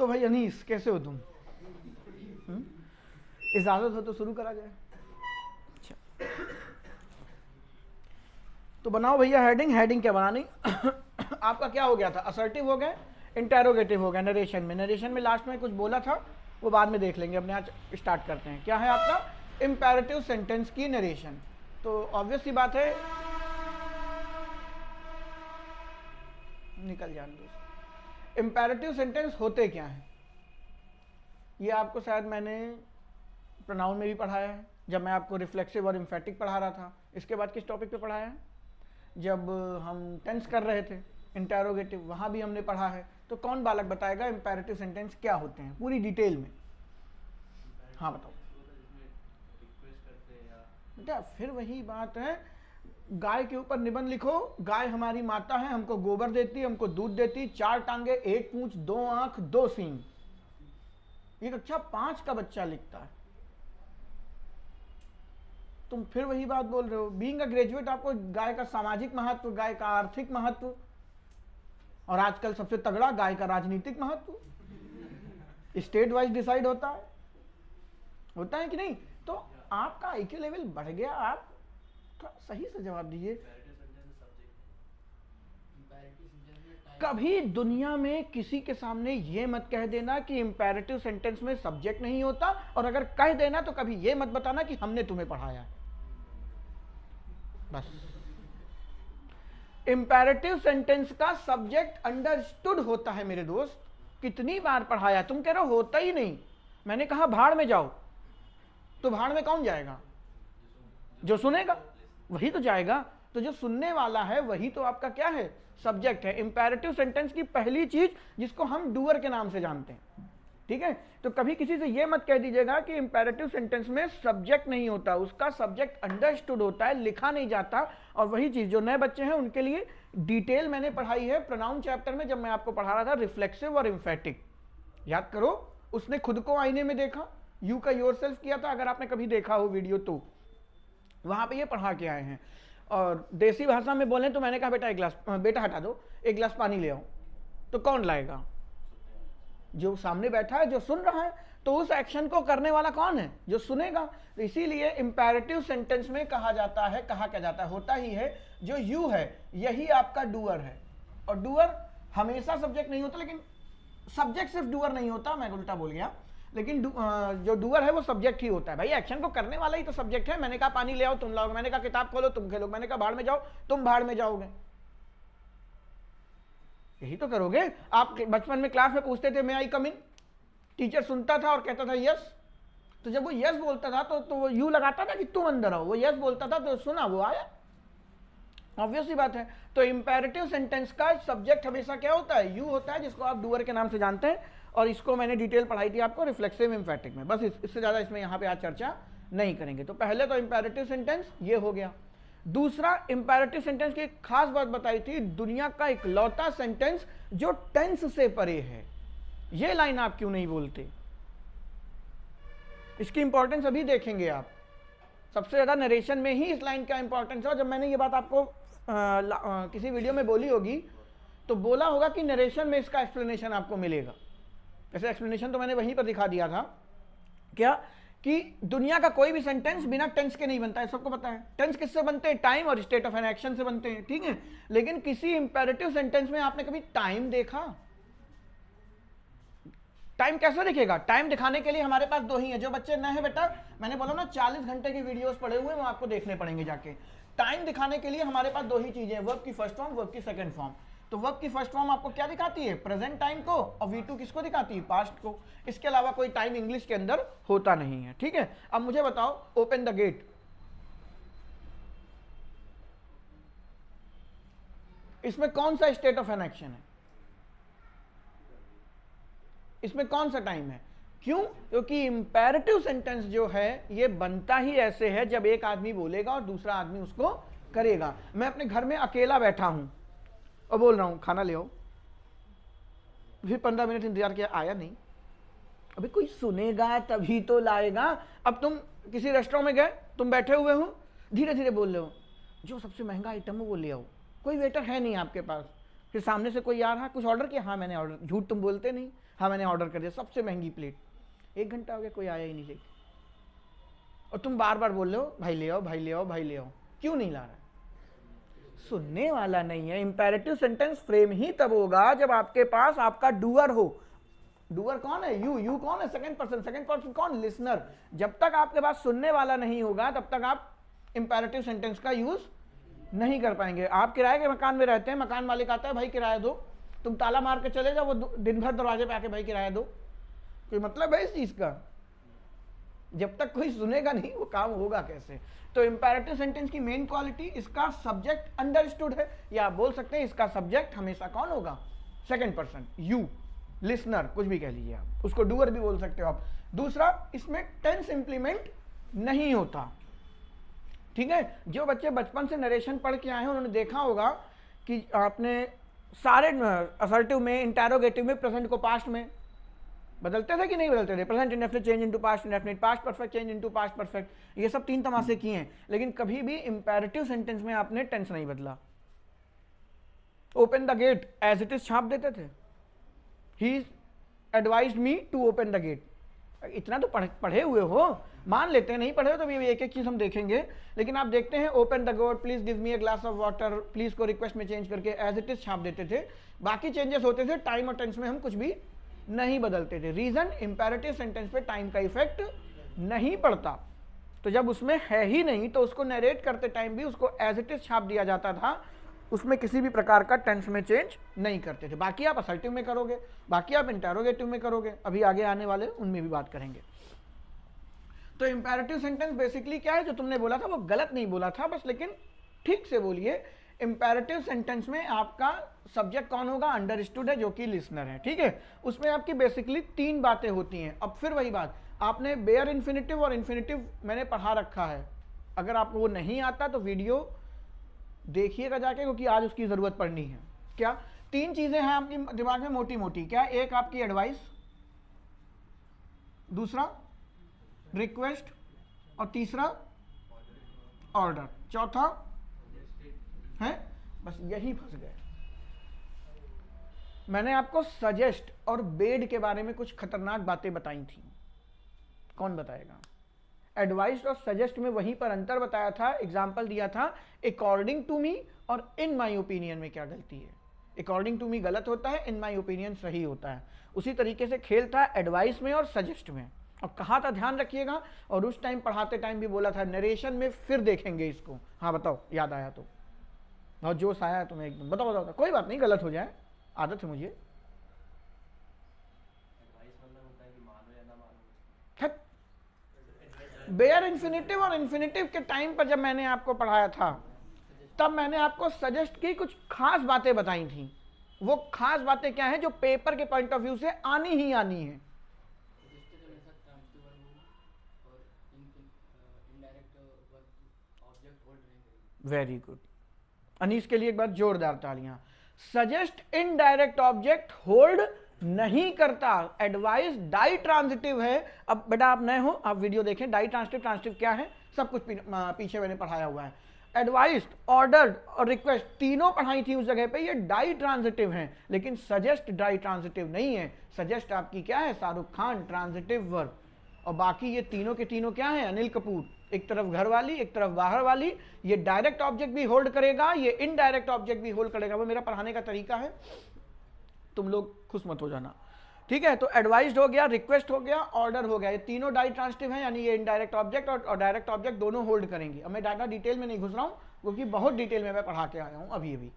तो भाई अनीस कैसे हो तुम? इजाजत हो तो शुरू करा जाए। अच्छा, तो बनाओ भैया हेडिंग। हेडिंग क्या बनानी? आपका क्या हो गया था? असर्टिव हो गए, इंटेरोगेटिव हो गया। नरेशन में लास्ट में कुछ बोला था, वो बाद में देख लेंगे। अपने आज स्टार्ट करते हैं। क्या है आपका? इंपेरेटिव सेंटेंस की नरेशन। तो ऑब्वियस सी बात है, निकल जाने दो। इंपेरेटिव सेंटेंस होते क्या है? ये आपको शायद मैंने प्रोनाउन में भी पढ़ाया है, जब मैं आपको रिफ्लेक्सिव और एम्फेटिक पढ़ा रहा था। इसके बाद किस टॉपिक पे पढ़ाया है? जब हम टेंस कर रहे थे, इंटेरोगेटिव, वहां भी हमने पढ़ा है। तो कौन बालक बताएगा इंपेरेटिव सेंटेंस क्या होते हैं पूरी डिटेल में? हाँ बताओ बेटा। फिर वही बात है, गाय के ऊपर निबंध लिखो। गाय हमारी माता है, हमको गोबर देती, हमको दूध देती, 4 टांगे, 1 पूंछ, 2 आंख, 2 सींग। ये कक्षा 5 का बच्चा लिखता है। तुम फिर वही बात बोल रहे हो। बीइंग अ ग्रेजुएट आपको गाय का सामाजिक महत्व, गाय का आर्थिक महत्व, और आजकल सबसे तगड़ा गाय का राजनीतिक महत्व स्टेट वाइज डिसाइड होता है कि नहीं? तो आपका आईक्यू लेवल बढ़ गया। आप थोड़ा सही से जवाब दीजिए। कभी दुनिया में किसी के सामने ये मत कह देना कि इंपेरेटिव सेंटेंस में सब्जेक्ट नहीं होता, और अगर कह देना तो कभी ये मत बताना कि हमने तुम्हें पढ़ाया। बस। इंपेरेटिव सेंटेंस का सब्जेक्ट अंडरस्टूड होता है मेरे दोस्त। कितनी बार पढ़ाया? तुम कह रहे हो होता ही नहीं। मैंने कहा भाड़ में जाओ, तो भाड़ में कौन जाएगा? जो सुनेगा वही तो जाएगा। तो जो सुनने वाला है वही तो आपका क्या है? सब्जेक्ट है। इंपेरेटिव सेंटेंस की पहली चीज जिसको हम डूअर के नाम से जानते हैं, ठीक है? तो कभी किसी से यह मत कह दीजिएगा कि इंपेरेटिव सेंटेंस में सब्जेक्ट नहीं होता। उसका सब्जेक्ट अंडरस्टूड होता है, लिखा नहीं जाता। और वही चीज जो नए बच्चे हैं उनके लिए डिटेल मैंने पढ़ाई है प्रोनाउन चैप्टर में, जब मैं आपको पढ़ा रहा था रिफ्लेक्सिव और एम्फेटिक। याद करो, उसने खुद को आईने में देखा, यू का योरसेल्फ किया था। अगर आपने कभी देखा हो वीडियो तो वहां पे ये पढ़ा के आए हैं। और देसी भाषा में बोले तो मैंने कहा बेटा एक गिलास, बेटा हटा दो, एक गिलास पानी ले आओ। तो कौन लाएगा? जो सामने बैठा है, जो सुन रहा है। तो उस एक्शन को करने वाला कौन है? जो सुनेगा। तो इसीलिए इंपेरेटिव सेंटेंस में कहा जाता है, कहा क्या जाता है, होता ही है, जो यू है यही आपका डूअर है। और डूअर हमेशा सब्जेक्ट नहीं होता, लेकिन सब्जेक्ट सिर्फ डूअर नहीं होता, मैं उल्टा बोल गया। लेकिन जो डूअर है वो सब्जेक्ट ही होता है। भाई एक्शन को करने वाला ही तो सब्जेक्ट है। मैंने कहा पानी ले आओ, तुम लाओगे। मैंने कहा किताब खोलो, तुम खेलोगे। मैंने कहा भाड़ में जाओ, तुम भाड़ में जाओगे। यही तो करोगे। आप बचपन में क्लास में पूछते थे मे आई कम इन, टीचर सुनता था और कहता था यस। तो जब वो यस बोलता था तो वो यू लगाता था कि तुम अंदर आओ। वो यस बोलता था तो सुना, वो आया। ऑब्वियस ही बात है। तो इंपेरेटिव सेंटेंस का सब्जेक्ट हमेशा क्या होता है? यू होता है, जिसको आप डूअर के नाम से जानते हैं। और इसको मैंने डिटेल पढ़ाई थी आपको रिफ्लेक्सिव एम्फेटिक में। बस इससे ज्यादा इसमें यहाँ पे आज चर्चा नहीं करेंगे। तो पहले तो इंपेरेटिव सेंटेंस ये हो गया। दूसरा, इंपेरेटिव सेंटेंस की एक खास बात बताई थी, दुनिया का इकलौता सेंटेंस जो टेंस से परे है। ये लाइन आप क्यों नहीं बोलते? इसकी इंपॉर्टेंस अभी देखेंगे आप। सबसे ज्यादा नरेशन में ही इस लाइन का इंपॉर्टेंस है। जब मैंने ये बात आपको किसी वीडियो में बोली होगी तो बोला होगा कि नरेशन में इसका एक्सप्लेनेशन आपको मिलेगा। ऐसे एक्सप्लेनेशन तो मैंने वहीं पर दिखा दिया था। क्या? कि दुनिया का कोई भी सेंटेंस बिना टेंस के नहीं बनता है, सबको पता है। टेंस किससे बनते हैं? टाइम और स्टेट ऑफ एन एक्शन से बनते हैं, ठीक है? लेकिन किसी इंपेरेटिव सेंटेंस में आपने कभी टाइम देखा? टाइम कैसे दिखेगा? टाइम दिखाने के लिए हमारे पास दो ही है। जो बच्चे नए हैं बेटा, मैंने बोला ना 40 घंटे की वीडियोस पड़े हुए हैं, वो आपको देखने पड़ेंगे जाके। टाइम दिखाने के लिए हमारे पास दो ही चीजें, वर्ब की फर्स्ट फॉर्म, वर्ब की सेकंड फॉर्म। तो वर्ब की फर्स्ट फॉर्म आपको क्या दिखाती है? प्रेजेंट टाइम को। और V2 किसको दिखाती है? पास्ट को। इसके अलावा कोई टाइम इंग्लिश के अंदर होता नहीं है, ठीक है? अब मुझे बताओ, ओपन द गेट, इसमें कौन सा स्टेट ऑफ एन एक्शन है? इसमें कौन सा टाइम है? क्यों? क्योंकि इंपेरेटिव सेंटेंस जो है ये बनता ही ऐसे है जब एक आदमी बोलेगा और दूसरा आदमी उसको करेगा। मैं अपने घर में अकेला बैठा हूं और बोल रहा हूं खाना ले आओ, फिर 15 मिनट इंतजार किया, आया नहीं। अभी कोई सुनेगा तभी तो लाएगा। अब तुम किसी रेस्टोरेंट में गए, तुम बैठे हुए हो, धीरे धीरे बोल रहे हो जो सबसे महंगा आइटम है वो ले आओ। कोई वेटर है नहीं आपके पास, फिर सामने से कोई आ रहा, कुछ ऑर्डर किया, हाँ मैंने ऑर्डर, झूठ तुम बोलते नहीं, हाँ मैंने ऑर्डर कर दिया सबसे महंगी प्लेट, 1 घंटा हो गया कोई आया ही नहीं लेके, और तुम बार बार बोल रहे हो भाई ले आओ भाई ले आओ भाई ले आओ, क्यों नहीं ला रहा? सुनने वाला नहीं है। इंपेरेटिव सेंटेंस फ्रेम ही तब होगा जब आपके पास आपका डूअर हो। डूअर कौन है? यू कौन है? सेकंड पर्सन कौन? लिसनर। जब तक आपके पास सुनने वाला नहीं होगा तब तक आप इंपेरेटिव सेंटेंस का यूज नहीं कर पाएंगे। आप किराए के मकान में रहते हैं, मकान मालिक आता है भाई किराया दो, तुम ताला मार के चले जाओ, वो दिन भर दरवाजे पे आके भाई किराया दो, कोई मतलब है इस चीज का? जब तक कोई सुनेगा नहीं वो काम होगा कैसे? तो इंपेरेटिव सेंटेंस की मेन क्वालिटी इसका सब्जेक्ट अंडरस्टूड है, या आप बोल सकते हैं इसका सब्जेक्ट हमेशा कौन होगा? सेकंड पर्सन, यू, लिसनर, कुछ भी कह लीजिए आप, उसको डूअर भी बोल सकते हो आप। दूसरा, इसमें टेंस इंप्लीमेंट नहीं होता। ठीक है, जो बच्चे बचपन से नरेशन पढ़ के आए हैं उन्होंने देखा होगा कि आपने सारे असर्टिव में, इंटेरोगेटिव में प्रेजेंट को पास्ट में बदलते थे कि नहीं बदलते थे? Present indefinite change into past indefinite, past perfect change into past perfect, ये सब 3 तमाशे किए हैं, लेकिन कभी भी इंपेरेटिव सेंटेंस में आपने टेंस नहीं बदला। Open the gate as it is छाप देते थे, he advised me to open the gate. इतना तो पढ़े हुए हो, मान लेते हैं, नहीं पढ़े हो तो भी एक एक चीज हम देखेंगे, लेकिन आप देखते हैं open the gate, please give me a glass of water, please को रिक्वेस्ट में चेंज करके एज इट इज छाप देते थे। बाकी चेंजेस होते थे, टाइम और टेंस में हम कुछ भी नहीं बदलते थे। रीजन, इंपेरेटिव सेंटेंस पे टाइम का इफेक्ट नहीं पड़ता, तो जब उसमें है ही नहीं तो उसको नरेट करते टाइम भी उसको एज इट इज छाप दिया जाता था, उसमें किसी भी प्रकार का टेंस में चेंज नहीं करते थे। बाकी आप असर्टिव में करोगे, बाकी आप इंटेरोगेटिव में करोगे, अभी आगे आने वाले उनमें भी बात करेंगे। तो इंपेरेटिव सेंटेंस बेसिकली क्या है? जो तुमने बोला था वो गलत नहीं बोला था बस, लेकिन ठीक से बोलिए। इंपेरेटिव सेंटेंस में आपका सब्जेक्ट कौन होगा? अंडरस्टूड है, जो कि लिसनर है। ठीक है, उसमें आपकी बेसिकली 3 बातें होती हैं। अब फिर वही बात, आपने बेयर इन्फिनिटिव और इन्फिनिटिव मैंने पढ़ा रखा है, अगर आपको वो नहीं आता तो वीडियो देखिएगा जाके, क्योंकि आज उसकी जरूरत पड़नी है। क्या 3 चीजें हैं आपके दिमाग में मोटी मोटी? क्या? एक आपकी एडवाइस, दूसरा रिक्वेस्ट, और तीसरा ऑर्डर, चौथा है, बस यही फंस गए। मैंने आपको सजेस्ट और बेड के बारे में कुछ खतरनाक बातें बताई थी, कौन बताएगा? एडवाइस और सजेस्ट में वहीं पर अंतर बताया था, एग्जाम्पल दिया था अकॉर्डिंग टू मी और इन माई ओपिनियन में क्या गलती है। अकॉर्डिंग टू मी गलत होता है, इन माई ओपिनियन सही होता है। उसी तरीके से खेल था एडवाइस में और सजेस्ट में। और कहा था ध्यान रखिएगा, और उस टाइम पढ़ाते टाइम भी बोला था नरेशन में फिर देखेंगे इसको। हाँ बताओ, याद आया तो, बहुत जोश आया है तुम्हें एकदम, बताओ बताओ, कोई बात नहीं, गलत हो जाए, आदत है मुझे। बेयर इन्फिनिटिव और इन्फिनिटिव के टाइम पर जब मैंने आपको पढ़ाया था तब मैंने आपको सजेस्ट की कुछ खास बातें बताई थी। वो खास बातें क्या है? जो पेपर के पॉइंट ऑफ व्यू से आनी ही आनी है। वेरी गुड अनीस, के लिए एक बार जोरदार तालियां। सजेस्ट इनडायरेक्ट ऑब्जेक्ट होल्ड नहीं करता। एडवाइस डाई ट्रांजिटिव है। अब बेटा आप नए हो, आप वीडियो देखें, डाई ट्रांजिटिव, ट्रांजिटिव क्या है सब कुछ पीछे मैंने पढ़ाया हुआ है। एडवाइस, ऑर्डर्ड और रिक्वेस्ट तीनों पढ़ाई थी उस जगह पे, ये डाई ट्रांजिटिव हैं, लेकिन सजेस्ट डाई ट्रांजिटिव नहीं है। सजेस्ट आपकी क्या है? Shahrukh Khan, transitive verb. और बाकी ये तीनों के तीनों क्या है? अनिल कपूर। एक तरफ घर वाली, एक तरफ बाहर वाली। ये डायरेक्ट ऑब्जेक्ट भी होल्ड करेगा, ये इनडायरेक्ट ऑब्जेक्ट भी होल्ड करेगा। वो मेरा पढ़ाने का तरीका है, तुम लोग खुश मत हो जाना। ठीक है, तो एडवाइस्ड हो गया, रिक्वेस्ट हो गया, ऑर्डर हो गया, ये तीनों डाई ट्रांजिटिव हैं, यानी ये इनडायरेक्ट ऑब्जेक्ट और डायरेक्ट ऑब्जेक्ट दोनों होल्ड करेंगे। अब मैं डाटा डिटेल में नहीं घुस रहा हूं, क्योंकि बहुत डिटेल में मैं पढ़ा के आया हूं अभी अभी।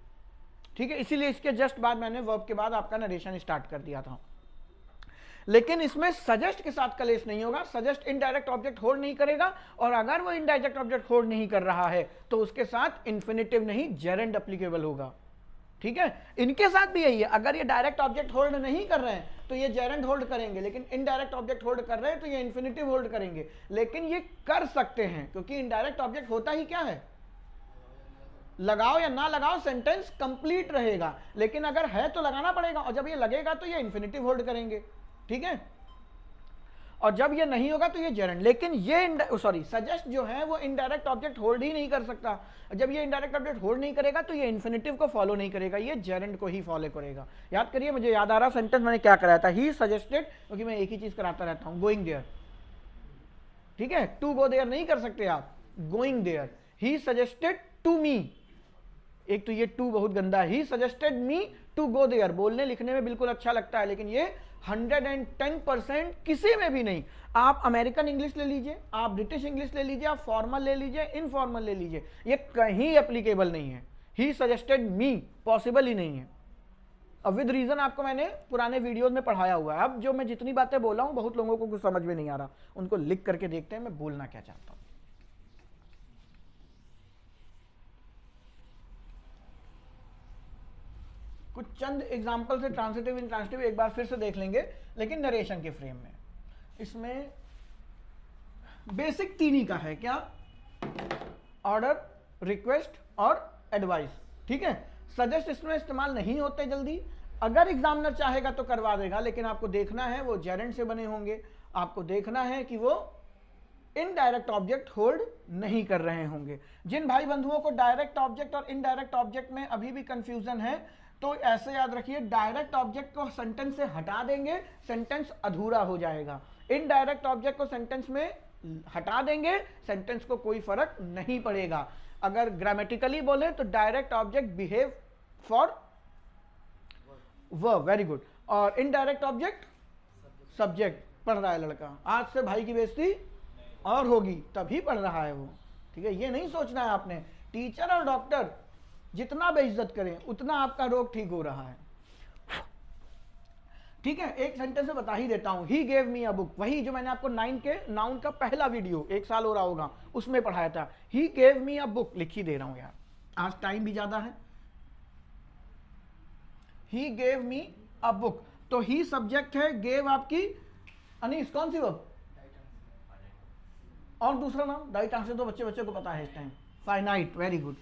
ठीक है, इसीलिए इसके जस्ट बाद मैंने वर्ब के बाद आपका नरेशन स्टार्ट कर दिया था। लेकिन इसमें सजेस्ट के साथ कलेश नहीं होगा। सजेस्ट इनडायरेक्ट ऑब्जेक्ट होल्ड नहीं करेगा, और अगर वो इनडायरेक्ट ऑब्जेक्ट होल्ड नहीं कर रहा है तो उसके साथ इन्फिनिटिव नहीं जेरेंड एप्लीकेबल होगा। ठीक है, इनके साथ भी यही है। अगर ये डायरेक्ट ऑब्जेक्ट होल्ड नहीं कर रहे हैं तो ये जेरेंड होल्ड करेंगे, लेकिन इनडायरेक्ट ऑब्जेक्ट होल्ड कर रहे हैं तो ये इन्फिनिटिव होल्ड करेंगे। लेकिन ये कर सकते हैं, क्योंकि इनडायरेक्ट ऑब्जेक्ट होता ही क्या है? लगाओ या ना लगाओ सेंटेंस कंप्लीट रहेगा, लेकिन अगर है तो लगाना पड़ेगा, और जब ये लगेगा तो ये इन्फिनिटिव होल्ड करेंगे। ठीक है, और जब ये नहीं होगा तो ये जेरेंड। लेकिन ये सॉरी सजेस्ट जो है वो इनडायरेक्ट ऑब्जेक्ट होल्ड ही नहीं कर सकता। जब ये इनडायरेक्ट ऑब्जेक्ट होल्ड नहीं करेगा तो ये इन्फिनेटिव को फॉलो नहीं करेगा, ये जेरेंड को ही फॉलो करेगा। याद करिए, मुझे याद आ रहा सेंटेंस मैंने क्या कराया था, ही सजेस्टेड, क्योंकि मैं एक ही चीज कराता रहता हूं, गोइंग देयर। ठीक है, टू गो देयर नहीं कर सकते आप, going there. He suggested to me, एक तो ये टू बहुत गंदा है, he suggested me to go there. बोलने लिखने में बिल्कुल अच्छा लगता है, लेकिन ये 110% किसी में भी नहीं। आप अमेरिकन इंग्लिश ले लीजिए, आप ब्रिटिश इंग्लिश ले लीजिए, आप फॉर्मल ले लीजिए, इनफॉर्मल ले लीजिए, ये कहीं एप्लीकेबल नहीं है। ही सजेस्टेड मी पॉसिबल ही नहीं है। अब विद रीजन आपको मैंने पुराने वीडियोस में पढ़ाया हुआ है। अब जो मैं जितनी बातें बोला हूं, बहुत लोगों को कुछ समझ में नहीं आ रहा, उनको लिख करके देखते हैं मैं बोलना क्या चाहता हूं। कुछ चंद एग्जाम्पल से ट्रांसिटिव इंट्रांसिटिव एक बार फिर से देख लेंगे, लेकिन नरेशन के फ्रेम में। इसमें बेसिक तीन ही का है, क्या? ऑर्डर, रिक्वेस्ट और एडवाइस। ठीक है, सजेस्ट इसमें इस्तेमाल नहीं होते जल्दी। अगर एग्जामिनर चाहेगा तो करवा देगा, लेकिन आपको देखना है वो जेरेंड से बने होंगे, आपको देखना है कि वो इनडायरेक्ट ऑब्जेक्ट होल्ड नहीं कर रहे होंगे। जिन भाई बंधुओं को डायरेक्ट ऑब्जेक्ट और इनडायरेक्ट ऑब्जेक्ट में अभी भी कंफ्यूजन है, तो ऐसे याद रखिए, डायरेक्ट ऑब्जेक्ट को सेंटेंस से हटा देंगे, सेंटेंस अधूरा हो जाएगा। इनडायरेक्ट ऑब्जेक्ट को सेंटेंस में हटा देंगे, सेंटेंस को कोई फर्क नहीं पड़ेगा। अगर ग्रामेटिकली बोले तो direct object behave for verb, very good, और इनडायरेक्ट ऑब्जेक्ट सब्जेक्ट। पढ़ रहा है लड़का, आज से भाई की बेइज्जती और होगी, तभी पढ़ रहा है वो। ठीक है, ये नहीं सोचना है आपने, टीचर और डॉक्टर जितना बेइज्जत करें उतना आपका रोग ठीक हो रहा है। ठीक है, एक सेंटेंस में बता ही देता हूं, ही गेव मी अ बुक, वही जो मैंने आपको 9 के नाउन का पहला वीडियो 1 साल हो रहा होगा उसमें पढ़ाया था। ही गेव मी अ बुक लिख ही दे रहा हूं यार, आज टाइम भी ज्यादा है। He gave me a book, तो ही सब्जेक्ट है, गेव आपकी अनीस कौन सी वर्ब, और दूसरा नाम डाई ट्रांसिटिव, तो बच्चे को पता है इस टाइम, फाइनाइट, वेरी गुड।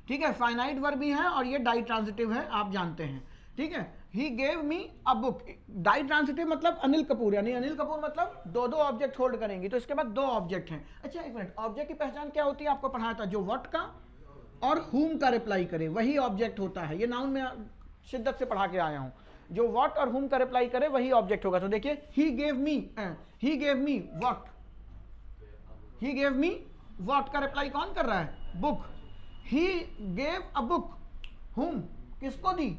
ठीक है, फाइनाइट वर्ब भी है और ये डाई ट्रांसिटिव है, आप जानते हैं। ठीक है, he gave me a book, ditransitive मतलब अनिल कपूर, यानी अनिल कपूर मतलब दो ऑब्जेक्ट होल्ड करेंगी, तो इसके बाद 2 ऑब्जेक्ट हैं। अच्छा एक मिनट, ऑब्जेक्ट की पहचान क्या होती है, आपको पढ़ाया था, जो व्हाट का और हुम का रिप्लाई करे वही ऑब्जेक्ट होता है। ये नाउन में शिद्दत से पढ़ा के आया हूं, जो व्हाट और हुम का रिप्लाई करे वही ऑब्जेक्ट होगा। तो देखिए, ही gave me what, he gave me what का रिप्लाई कौन कर रहा है, book. He gave a book, हुम किसको दी,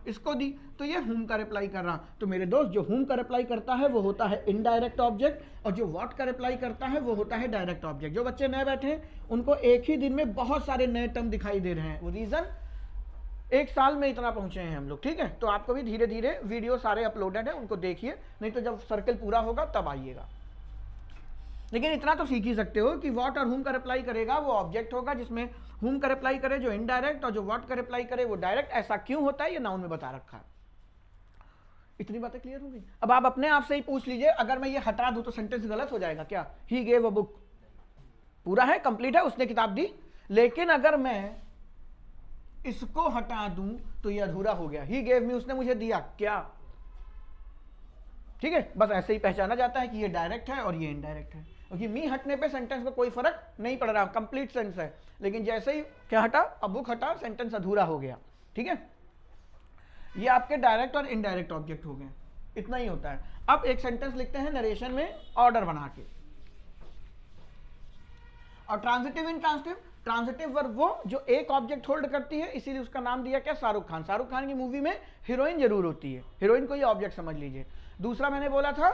इसको दी, तो ये हुम का रिप्लाई कर रहा। तो मेरे दोस्त, जो हुम का रिप्लाई करता है वो होता है इनडायरेक्ट ऑब्जेक्ट, और जो व्हाट का रिप्लाई करता है वो होता है डायरेक्ट ऑब्जेक्ट। जो बच्चे नए बैठे हैं उनको एक ही दिन में बहुत सारे नए टर्म दिखाई दे रहे हैं, वो रीजन 1 साल में इतना पहुंचे हैं हम लोग। ठीक है, तो आपको भी धीरे धीरे वीडियो सारे अपलोडेड है, उनको देखिए, नहीं तो जब सर्कल पूरा होगा तब आइएगा। लेकिन इतना तो सीख ही सकते हो कि व्हाट और हुम का रिप्लाई करेगा वो ऑब्जेक्ट होगा, जिसमें हुम का रिप्लाई करे जो इनडायरेक्ट, और जो व्हाट का रिप्लाई करे वो डायरेक्ट। ऐसा क्यों होता है ये नाउन में बता रखा है। इतनी बातें क्लियर हो गई। अब आप अपने आप से ही पूछ लीजिए, अगर मैं ये हटा दूं तो सेंटेंस गलत हो जाएगा क्या? ही गेव अ बुक पूरा है, कंप्लीट है, उसने किताब दी, लेकिन अगर मैं इसको हटा दूं तो ये अधूरा हो गया। ही गेव मी, उसने मुझे दिया क्या। ठीक है, बस ऐसे ही पहचाना जाता है कि ये डायरेक्ट है और ये इनडायरेक्ट है, क्योंकि मी हटने पे सेंटेंस में कोई फर्क नहीं पड़ रहा, कंप्लीट सेंस है। लेकिन जैसे ही क्या हटा, अब बुक हटा, सेंटेंस अधूरा हो गया। ठीक है, ये आपके डायरेक्ट और इनडायरेक्ट ऑब्जेक्ट हो गए, इतना ही होता है। अब एक सेंटेंस लिखते हैं नरेशन में ऑर्डर बना के। और ट्रांजिटिव इंट्रांसिटिव, ट्रांजिटिव वर्ब वो जो एक ऑब्जेक्ट होल्ड करती है, इसीलिए उसका नाम दिया क्या, शाहरुख खान। शाहरुख खान की मूवी में हीरोइन जरूर होती है, हीरोइन को ये ऑब्जेक्ट समझ लीजिए। दूसरा मैंने बोला था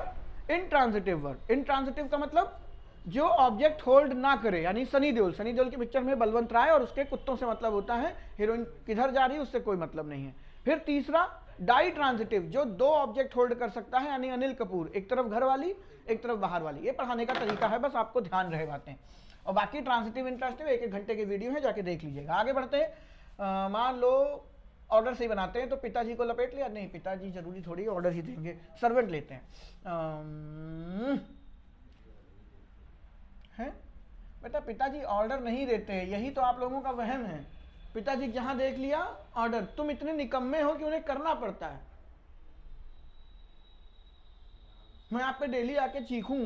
इनट्रांजिटिव वर्ब, इनट्रांजिटिव का मतलब जो ऑब्जेक्ट होल्ड ना करे, यानी सनी देओल, सनी देओल की पिक्चर में बलवंत राय और उसके कुत्तों से मतलब होता है, हीरोइन किधर जा रही है उससे कोई मतलब नहीं है। फिर तीसरा डाई ट्रांजिटिव, जो 2 ऑब्जेक्ट होल्ड कर सकता है, यानी अनिल कपूर, एक तरफ घर वाली एक तरफ बाहर वाली। ये पढ़ाने का तरीका है, बस आपको ध्यान रहे बातें। और बाकी ट्रांजिटिव इंट्रांजिटिव 1-1 घंटे के वीडियो है, जाके देख लीजिएगा। आगे बढ़ते हैं। मान लो ऑर्डर से ही बनाते हैं, तो पिताजी को लपेट लिया, नहीं पिताजी जरूरी थोड़ी ऑर्डर ही देंगे, सर्वेंट लेते हैं। बेटा पिताजी ऑर्डर नहीं देते, यही तो आप लोगों का वहम है। पिताजी जहां देख लिया ऑर्डर, तुम इतने निकम्मे हो कि उन्हें करना पड़ता है। मैं आप पे डेली आके चीखूं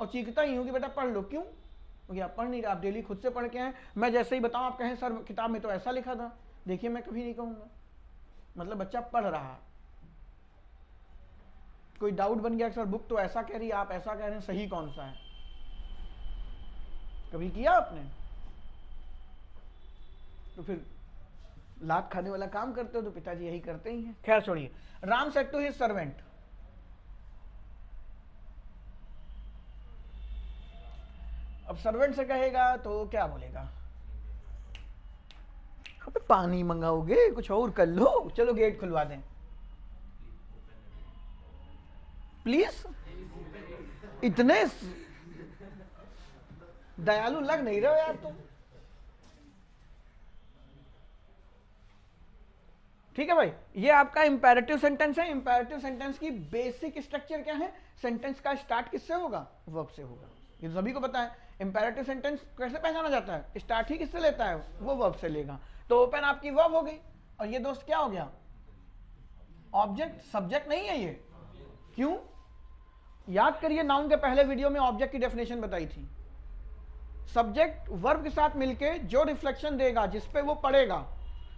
और चीखता ही हूं कि बेटा पढ़ लो, क्यों? क्योंकि आप पढ़ नहीं रहे, आप डेली खुद से पढ़ के आए। मैं जैसे ही बताऊं आप कहें सर किताब में तो ऐसा लिखा था, देखिए मैं कभी नहीं कहूंगा। मतलब बच्चा पढ़ रहा है, कोई डाउट बन गया सर बुक तो ऐसा कह रही है, आप ऐसा कह रहे हैं, सही कौन सा है? कभी किया आपने? तो फिर लात खाने वाला काम करते हो तो पिताजी यही करते ही हैं। खैर छोड़िए। Ram said to his servant, अब सर्वेंट से कहेगा तो क्या बोलेगा? अबे पानी मंगाओगे, कुछ और कर लो, चलो गेट खुलवा दें प्लीज। इतने दयालु लग नहीं रहे हो यार तुम। ठीक है भाई, ये आपका इंपेरेटिव सेंटेंस है। इंपेरेटिव सेंटेंस की बेसिक स्ट्रक्चर क्या है? सेंटेंस का स्टार्ट किससे होगा? वर्ब से होगा, ये सभी को पता है। इंपेरेटिव सेंटेंस कैसे पहचाना जाता है? स्टार्ट ही किससे लेता है? वो वर्ब से लेगा। तो ओपन आपकी वर्ब हो गई, और ये दोस्त क्या हो गया? ऑब्जेक्ट। सब्जेक्ट नहीं है ये। क्यों? याद करिए, नाउन के पहले वीडियो में ऑब्जेक्ट की डेफिनेशन बताई थी। सब्जेक्ट वर्ब के साथ मिलके जो रिफ्लेक्शन देगा, जिसपे वो पड़ेगा,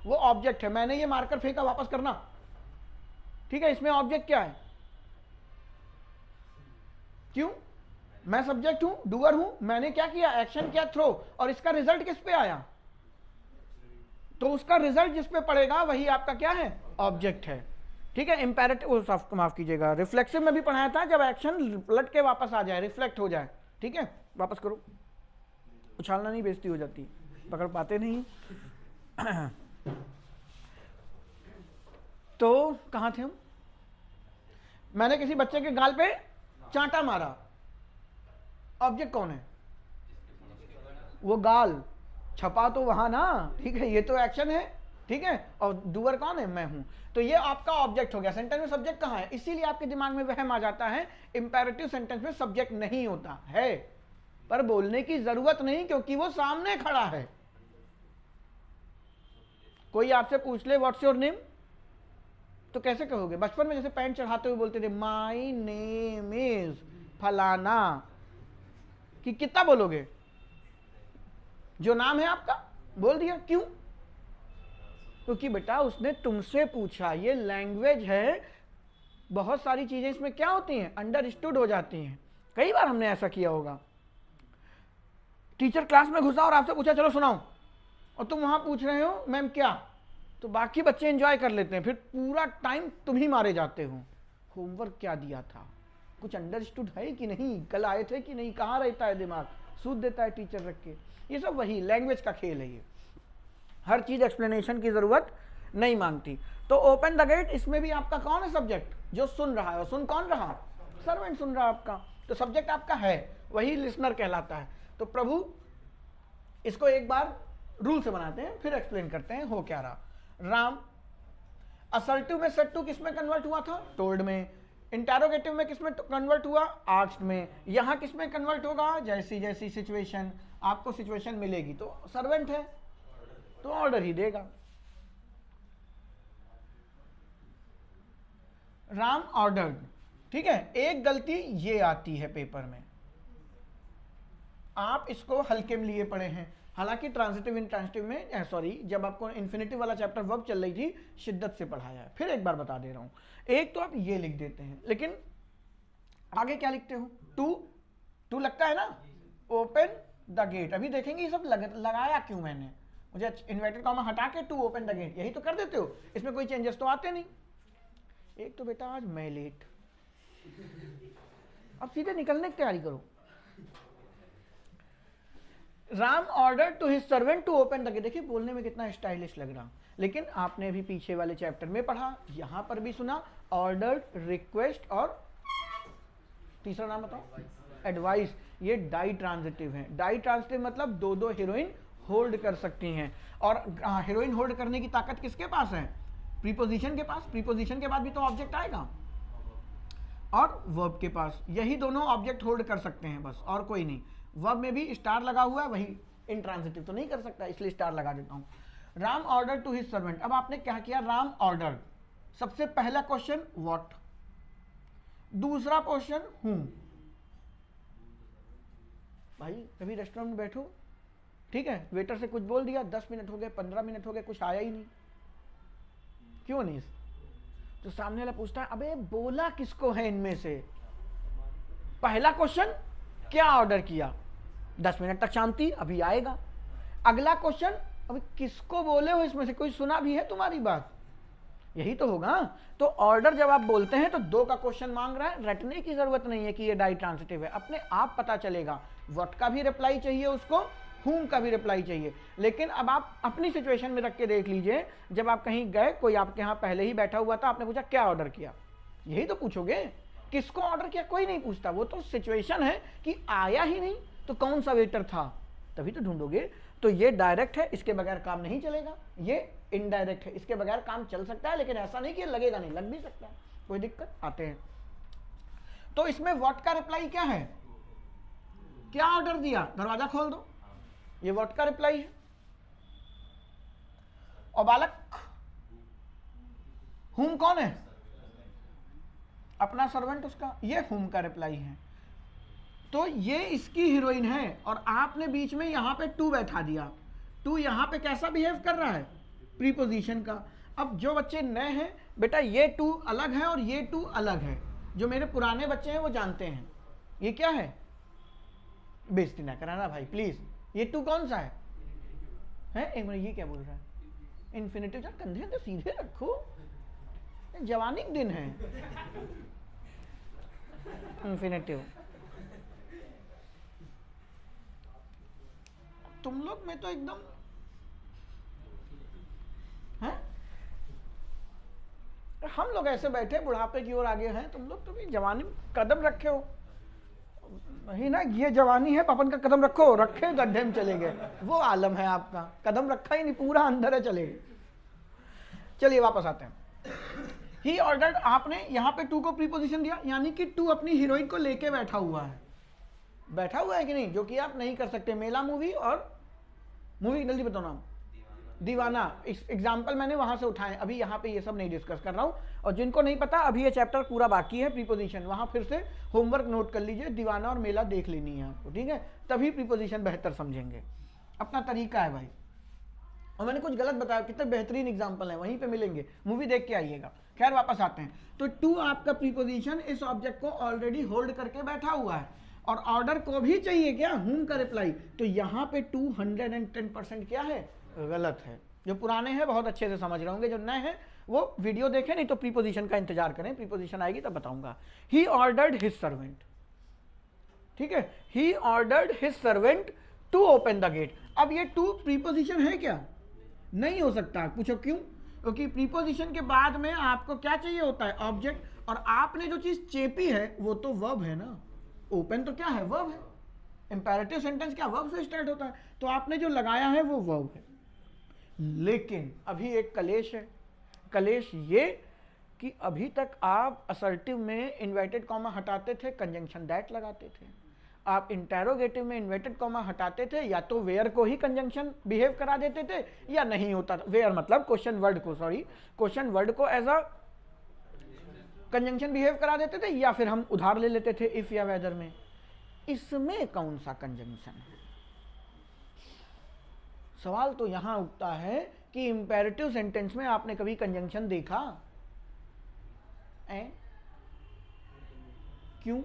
वो ऑब्जेक्ट है। मैंने ये मार्कर फेंका, वापस करना। ठीक है, इसमें ऑब्जेक्ट क्या है? क्यों? मैं सब्जेक्ट हूं, डूअर हूं, मैंने क्या किया? एक्शन किया, थ्रो, और इसका रिजल्ट किस पे आया? तो उसका रिजल्ट जिस पे पड़ेगा वही आपका क्या है? ऑब्जेक्ट है। ठीक है, इंपेरेटिव, माफ कीजिएगा, रिफ्लेक्सिव में भी पढ़ाया था, जब एक्शन पलट के वापस आ जाए, रिफ्लेक्ट हो जाए। ठीक है, वापस करो, उछालना नहीं, बेइज्जती हो जाती, पकड़ पाते नहीं। तो कहां थे हम? मैंने किसी बच्चे के गाल पे चांटा मारा, ऑब्जेक्ट कौन है? वो गाल, छपा तो वहां ना। ठीक है, ये तो एक्शन है। ठीक है, और डूअर कौन है? मैं हूं। तो ये आपका ऑब्जेक्ट हो गया। सेंटेंस में सब्जेक्ट कहां है? इसीलिए आपके दिमाग में वहम आ जाता है इंपेरेटिव सेंटेंस में सब्जेक्ट नहीं होता है, पर बोलने की जरूरत नहीं, क्योंकि वो सामने खड़ा है। कोई आपसे पूछ ले व्हाट्स योर नेम, तो कैसे कहोगे? बचपन में जैसे पैंट चढ़ाते हुए बोलते थे माई नेम इज फलाना, कि कितना बोलोगे? जो नाम है आपका बोल दिया। क्यों? क्योंकि बेटा उसने तुमसे पूछा। ये लैंग्वेज है, बहुत सारी चीजें इसमें क्या होती हैं? अंडरस्टूड हो जाती हैं। कई बार हमने ऐसा किया होगा, टीचर क्लास में घुसा और आपसे पूछा चलो सुनाओ, और तुम वहां पूछ रहे हो मैम क्या, तो बाकी बच्चे एंजॉय कर लेते हैं, फिर पूरा टाइम तुम ही मारे जाते हो। होमवर्क क्या दिया था, कुछ अंडरस्टूड है कि नहीं, कल आए थे कि नहीं, कहाँ रहता है दिमाग, सूद देता है टीचर रख के। ये सब वही लैंग्वेज का खेल है। ये हर चीज एक्सप्लेनेशन की जरूरत नहीं मांगती। तो ओपन द गेट, इसमें भी आपका कौन है? सब्जेक्ट, जो सुन रहा है। और सुन कौन रहा? सर्वेंट सुन रहा है आपका। तो सब्जेक्ट आपका है, वही लिसनर कहलाता है। तो प्रभु, इसको एक बार रूल से बनाते हैं, फिर एक्सप्लेन करते हैं हो क्या रहा। राम, असर्टिव में सेड टू किस में कन्वर्ट हुआ था? टोल्ड में। इंटेरोगेटिव में किस में कन्वर्ट हुआ? आस्क्ड में। यहां किस में कन्वर्ट होगा? जैसी जैसी सिचुएशन, आपको सिचुएशन मिलेगी तो सर्वेंट है तो ऑर्डर ही देगा। राम ऑर्डर्ड। ठीक है, एक गलती ये आती है पेपर में, आप इसको हल्के में लिए पड़े हैं। हालांकि ट्रांजिटिव इंट्रांजिटिव में सॉरी, जब आपको इन्फिनिटिव वाला चैप्टर वर्ब चल रही थी, शिद्दत से पढ़ाया है। फिर एक बार बता दे रहा हूं, एक तो आप ये लिख देते हैं, लेकिन आगे क्या लिखते हो? टू लगता है ना, ओपन द गेट। अभी देखेंगे ये सब लगाया क्यों मैंने, मुझे इन्वर्टेड कॉमा हटा के टू ओपन द गेट, यही तो कर देते हो, इसमें कोई चेंजेस तो आते नहीं। एक तो बेटा आज मैं लेट, अब सीधे निकलने की तैयारी करो। Ram order to his servant to open the gate. देखिए बोलने में कितना स्टाइलिश लग रहा, लेकिन आपने भी पीछे वाले चैप्टर में पढ़ा, यहां पर भी सुना, ऑर्डर, रिक्वेस्ट और तीसरा नाम बताओ, एडवाइस। ये डाई ट्रांजिटिव है। डाई ट्रांजिटिव मतलब दो दो हीरोइन होल्ड कर सकती हैं, और हीरोइन होल्ड करने की ताकत किसके पास है? प्रीपोजिशन के पास। प्रीपोजिशन के बाद भी तो ऑब्जेक्ट आएगा, और वर्ब के पास। यही दोनों ऑब्जेक्ट होल्ड कर सकते हैं बस, और कोई नहीं। वर्ब में भी स्टार लगा हुआ है, वही इंट्रांजिटिव तो नहीं कर सकता, इसलिए स्टार लगा देता हूं। Ram order to his servant. अब आपने क्या किया? राम ऑर्डर। सबसे पहला क्वेश्चन व्हाट, दूसरा क्वेश्चन हूं। भाई कभी रेस्टोरेंट में बैठो, ठीक है, वेटर से कुछ बोल दिया, 10 मिनट हो गए, 15 मिनट हो गए, कुछ आया ही नहीं, क्यों नहीं? तो सामने वाला पूछता है अबे बोला किसको है इनमें से? पहला क्वेश्चन क्या ऑर्डर किया, 10 मिनट तक शांति, अभी आएगा। अगला क्वेश्चन अभी किसको बोले हो इसमें से, कोई सुना भी है तुम्हारी बात? यही तो होगा। तो ऑर्डर जब आप बोलते हैं तो 2 का क्वेश्चन मांग रहा है, रटने की जरूरत नहीं है कि ये डाई ट्रांसिटिव है, अपने आप पता चलेगा। व्हाट का भी रिप्लाई चाहिए उसको, whom का भी रिप्लाई चाहिए। लेकिन अब आप अपनी सिचुएशन में रख के देख लीजिए, जब आप कहीं गए, कोई आपके यहाँ पहले ही बैठा हुआ था, आपने पूछा क्या ऑर्डर किया, यही तो पूछोगे। किसको ऑर्डर किया कोई नहीं पूछता, वो तो सिचुएशन है कि आया ही नहीं तो कौन सा वेटर था, तभी तो ढूंढोगे। तो ये डायरेक्ट है, इसके बगैर काम नहीं चलेगा। ये इनडायरेक्ट है, इसके बगैर काम चल सकता है, लेकिन ऐसा नहीं कि लगेगा नहीं, लग भी सकता है, कोई दिक्कत। आते हैं तो इसमें व्हाट का रिप्लाई क्या है, क्या ऑर्डर दिया, दरवाजा खोल दो, ये व्हाट का रिप्लाई है। और बालक हुम कौन है, अपना सर्वेंट उसका, ये हुम का रिप्लाई है। तो ये इसकी हीरोइन है और आपने बीच में यहां पे टू बैठा दिया। टू यहां पे कैसा बिहेव कर रहा है, प्रीपोजिशन का। अब जो बच्चे नए हैं बेटा, ये टू अलग है और ये टू अलग है, जो मेरे पुराने बच्चे हैं वो जानते हैं ये क्या है। बेइज्जती ना कराना भाई प्लीज। ये टू कौन सा है? एक मिनट, ये क्या बोल रहा है? इन्फिनिटिव। यार कंधे तो सीधे रखो, जवानी के दिन है। इन्फिनिटिव। तुम लोग में तो एकदम है, हम लोग ऐसे बैठे बुढ़ापे की ओर आगे हैं, तुम लोग तो भी जवानी कदम रखे हो। नहीं ना, ये जवानी है, पापन का कदम रखो, रखे गड्ढे में चले गए, वो आलम है आपका, कदम रखा ही नहीं, पूरा अंदर है, चले गए। चलिए वापस आते हैं। ही ऑर्डर्ड, आपने यहाँ पे टू को प्रीपोजिशन दिया, यानी कि टू अपनी हीरोइन को लेके बैठा हुआ है। बैठा हुआ है कि नहीं, जो कि आप नहीं कर सकते। मेला मूवी और मूवी जल्दी बताओ नाम, दीवाना। एग्जाम्पल मैंने वहां से उठाए, अभी यहाँ पे ये सब नहीं डिस्कस कर रहा हूँ। और जिनको नहीं पता, अभी ये चैप्टर पूरा बाकी है प्रीपोजिशन, वहां फिर से होमवर्क नोट कर लीजिए, दीवाना और मेला देख लेनी है आपको, ठीक है, तभी प्रीपोजिशन बेहतर समझेंगे। अपना तरीका है भाई। और मैंने कुछ गलत बताया, कितने बेहतरीन एग्जाम्पल है, वहीं पे मिलेंगे, मूवी देख के आइएगा। खैर वापस आते हैं। तो टू आपका प्रीपोजिशन इस ऑब्जेक्ट को ऑलरेडी होल्ड करके बैठा हुआ है, और ऑर्डर को भी चाहिए क्या, हुम का रिप्लाई। तो यहाँ पे 210% क्या है, गलत है। जो पुराने हैं बहुत अच्छे से समझ रहे होंगे, जो नए हैं वो वीडियो देखें, नहीं तो प्रीपोजिशन का इंतजार करें, प्रीपोजिशन आएगी तब बताऊंगा। ही ऑर्डर्ड हिज सर्वेंट, ठीक है, he ordered his servant to open the gate. अब ये टू प्रीपोजिशन है क्या, नहीं हो सकता। पूछो क्यों? क्योंकि प्रीपोजिशन के बाद में आपको क्या चाहिए होता है, ऑब्जेक्ट, और आपने जो चीज चेपी है वो तो वर्ब है ना। ओपन तो क्या है, वर्ब है। इंपेरेटिव सेंटेंस क्या वर्ब से स्टार्ट होता है, तो आपने जो लगाया है वो वर्ब है। लेकिन अभी एक कलेश है। कलेश ये कि अभी तक आप असर्टिव में इन्वर्टेड कॉमा हटाते थे, कंजंक्शन दैट लगाते थे। आप इंटेरोगेटिव में इन्वर्टेड कॉमा हटाते थे, या तो वेयर को ही कंजंक्शन बिहेव करा देते थे, या नहीं होता था। वेयर मतलब क्वेश्चन वर्ड को, सॉरी, क्वेश्चन वर्ड को एज अ कंजंक्शन बिहेव करा देते थे, या फिर हम उधार ले लेते थे इफ या वेदर में। इसमें कौन सा कंजंक्शन है? सवाल तो यहां उठता है कि इंपेरेटिव सेंटेंस में आपने कभी कंजंक्शन देखा? क्यों?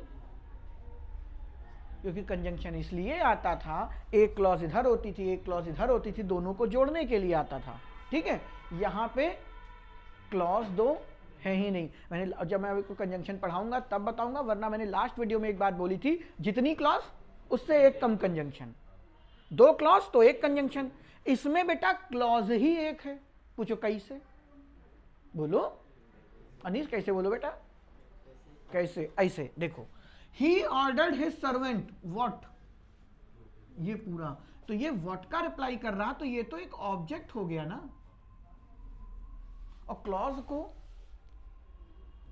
क्योंकि कंजंक्शन इसलिए आता था, एक क्लॉज इधर होती थी, एक क्लॉज इधर होती थी, दोनों को जोड़ने के लिए आता था, ठीक है। यहां पे क्लॉज दो है ही नहीं। मैंने जब मैं आपको कंजंक्शन पढ़ाऊंगा तब बताऊंगा, वरना मैंने लास्ट वीडियो में एक बात बोली थी, जितनी क्लॉज उससे एक कम कंजंक्शन, 2 क्लॉज तो एक कंजंक्शन। इसमें बेटा क्लॉज ही एक है। पूछो कैसे? बोलो अनीस, कैसे बोलो बेटा? कैसे? ऐसे देखो, ही ऑर्डर्ड हिज सर्वेंट व्हाट, ये पूरा, तो ये व्हाट का रिप्लाई कर रहा, तो ये तो एक ऑब्जेक्ट हो गया ना। और क्लॉज को,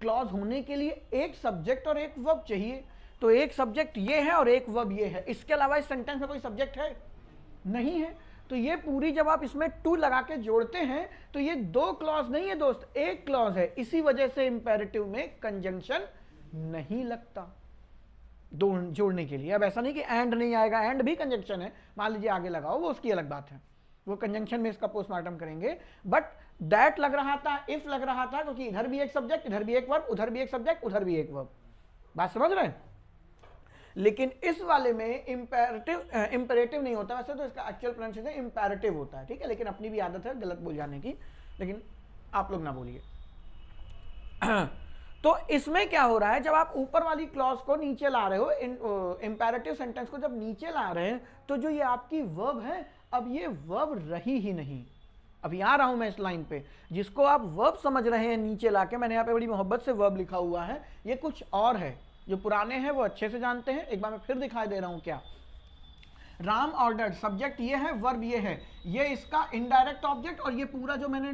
क्लॉज होने के लिए एक सब्जेक्ट और एक वर्ब चाहिए, तो एक सब्जेक्ट ये है और एक वर्ब ये है। इसके अलावा इस सेंटेंस में कोई सब्जेक्ट है नहीं है। तो ये पूरी जब आप इसमें टू लगा के जोड़ते हैं तो ये 2 क्लॉज नहीं है दोस्त, एक क्लॉज है। इसी वजह से इंपेरेटिव में कंजंक्शन नहीं लगता जोड़ने के लिए। अब ऐसा नहीं कि एंड नहीं आएगा, एंड भी कंजंक्शन है, मान लीजिए आगे लगाओ, वो उसकी अलग बात है, वो कंजंक्शन में इसका पोस्टमार्टम करेंगे। बट दैट लग रहा था, इफ लग रहा था, क्योंकि इधर भी एक सब्जेक्ट, इधर भी एक वर्ब, उधर भी एक सब्जेक्ट, उधर भी एक वर्ब। बात समझ रहे हैं? लेकिन इस वाले में इंपेरेटिव नहीं होता, वैसे तो इसका एक्चुअल प्रोनाउंसिएशन इंपेरेटिव होता है, ठीक है, लेकिन अपनी भी आदत है गलत बोल जाने की, लेकिन आप लोग ना बोलिए। तो इसमें क्या हो रहा है, जब आप ऊपर वाली क्लॉज को नीचे ला रहे हो, इंपेरेटिव सेंटेंस को जब नीचे ला रहे हैं, तो जो ये आपकी वर्ब है, अब ये वर्ब रही ही नहीं। अभी आ रहा हूं मैं इस लाइन पे, जिसको आप वर्ब समझ रहे हैं नीचे लाके, मैंने यहाँ पे बड़ी मोहब्बत से वर्ब लिखा हुआ है, ये कुछ और है। जो पुराने हैं वो अच्छे से जानते हैं, एक बार मैं फिर दिखाई दे रहा हूं। क्या? राम ऑर्डर्ड, सब्जेक्ट ये है, वर्ब ये है, ये इसका इनडायरेक्ट ऑब्जेक्ट, और ये पूरा जो मैंने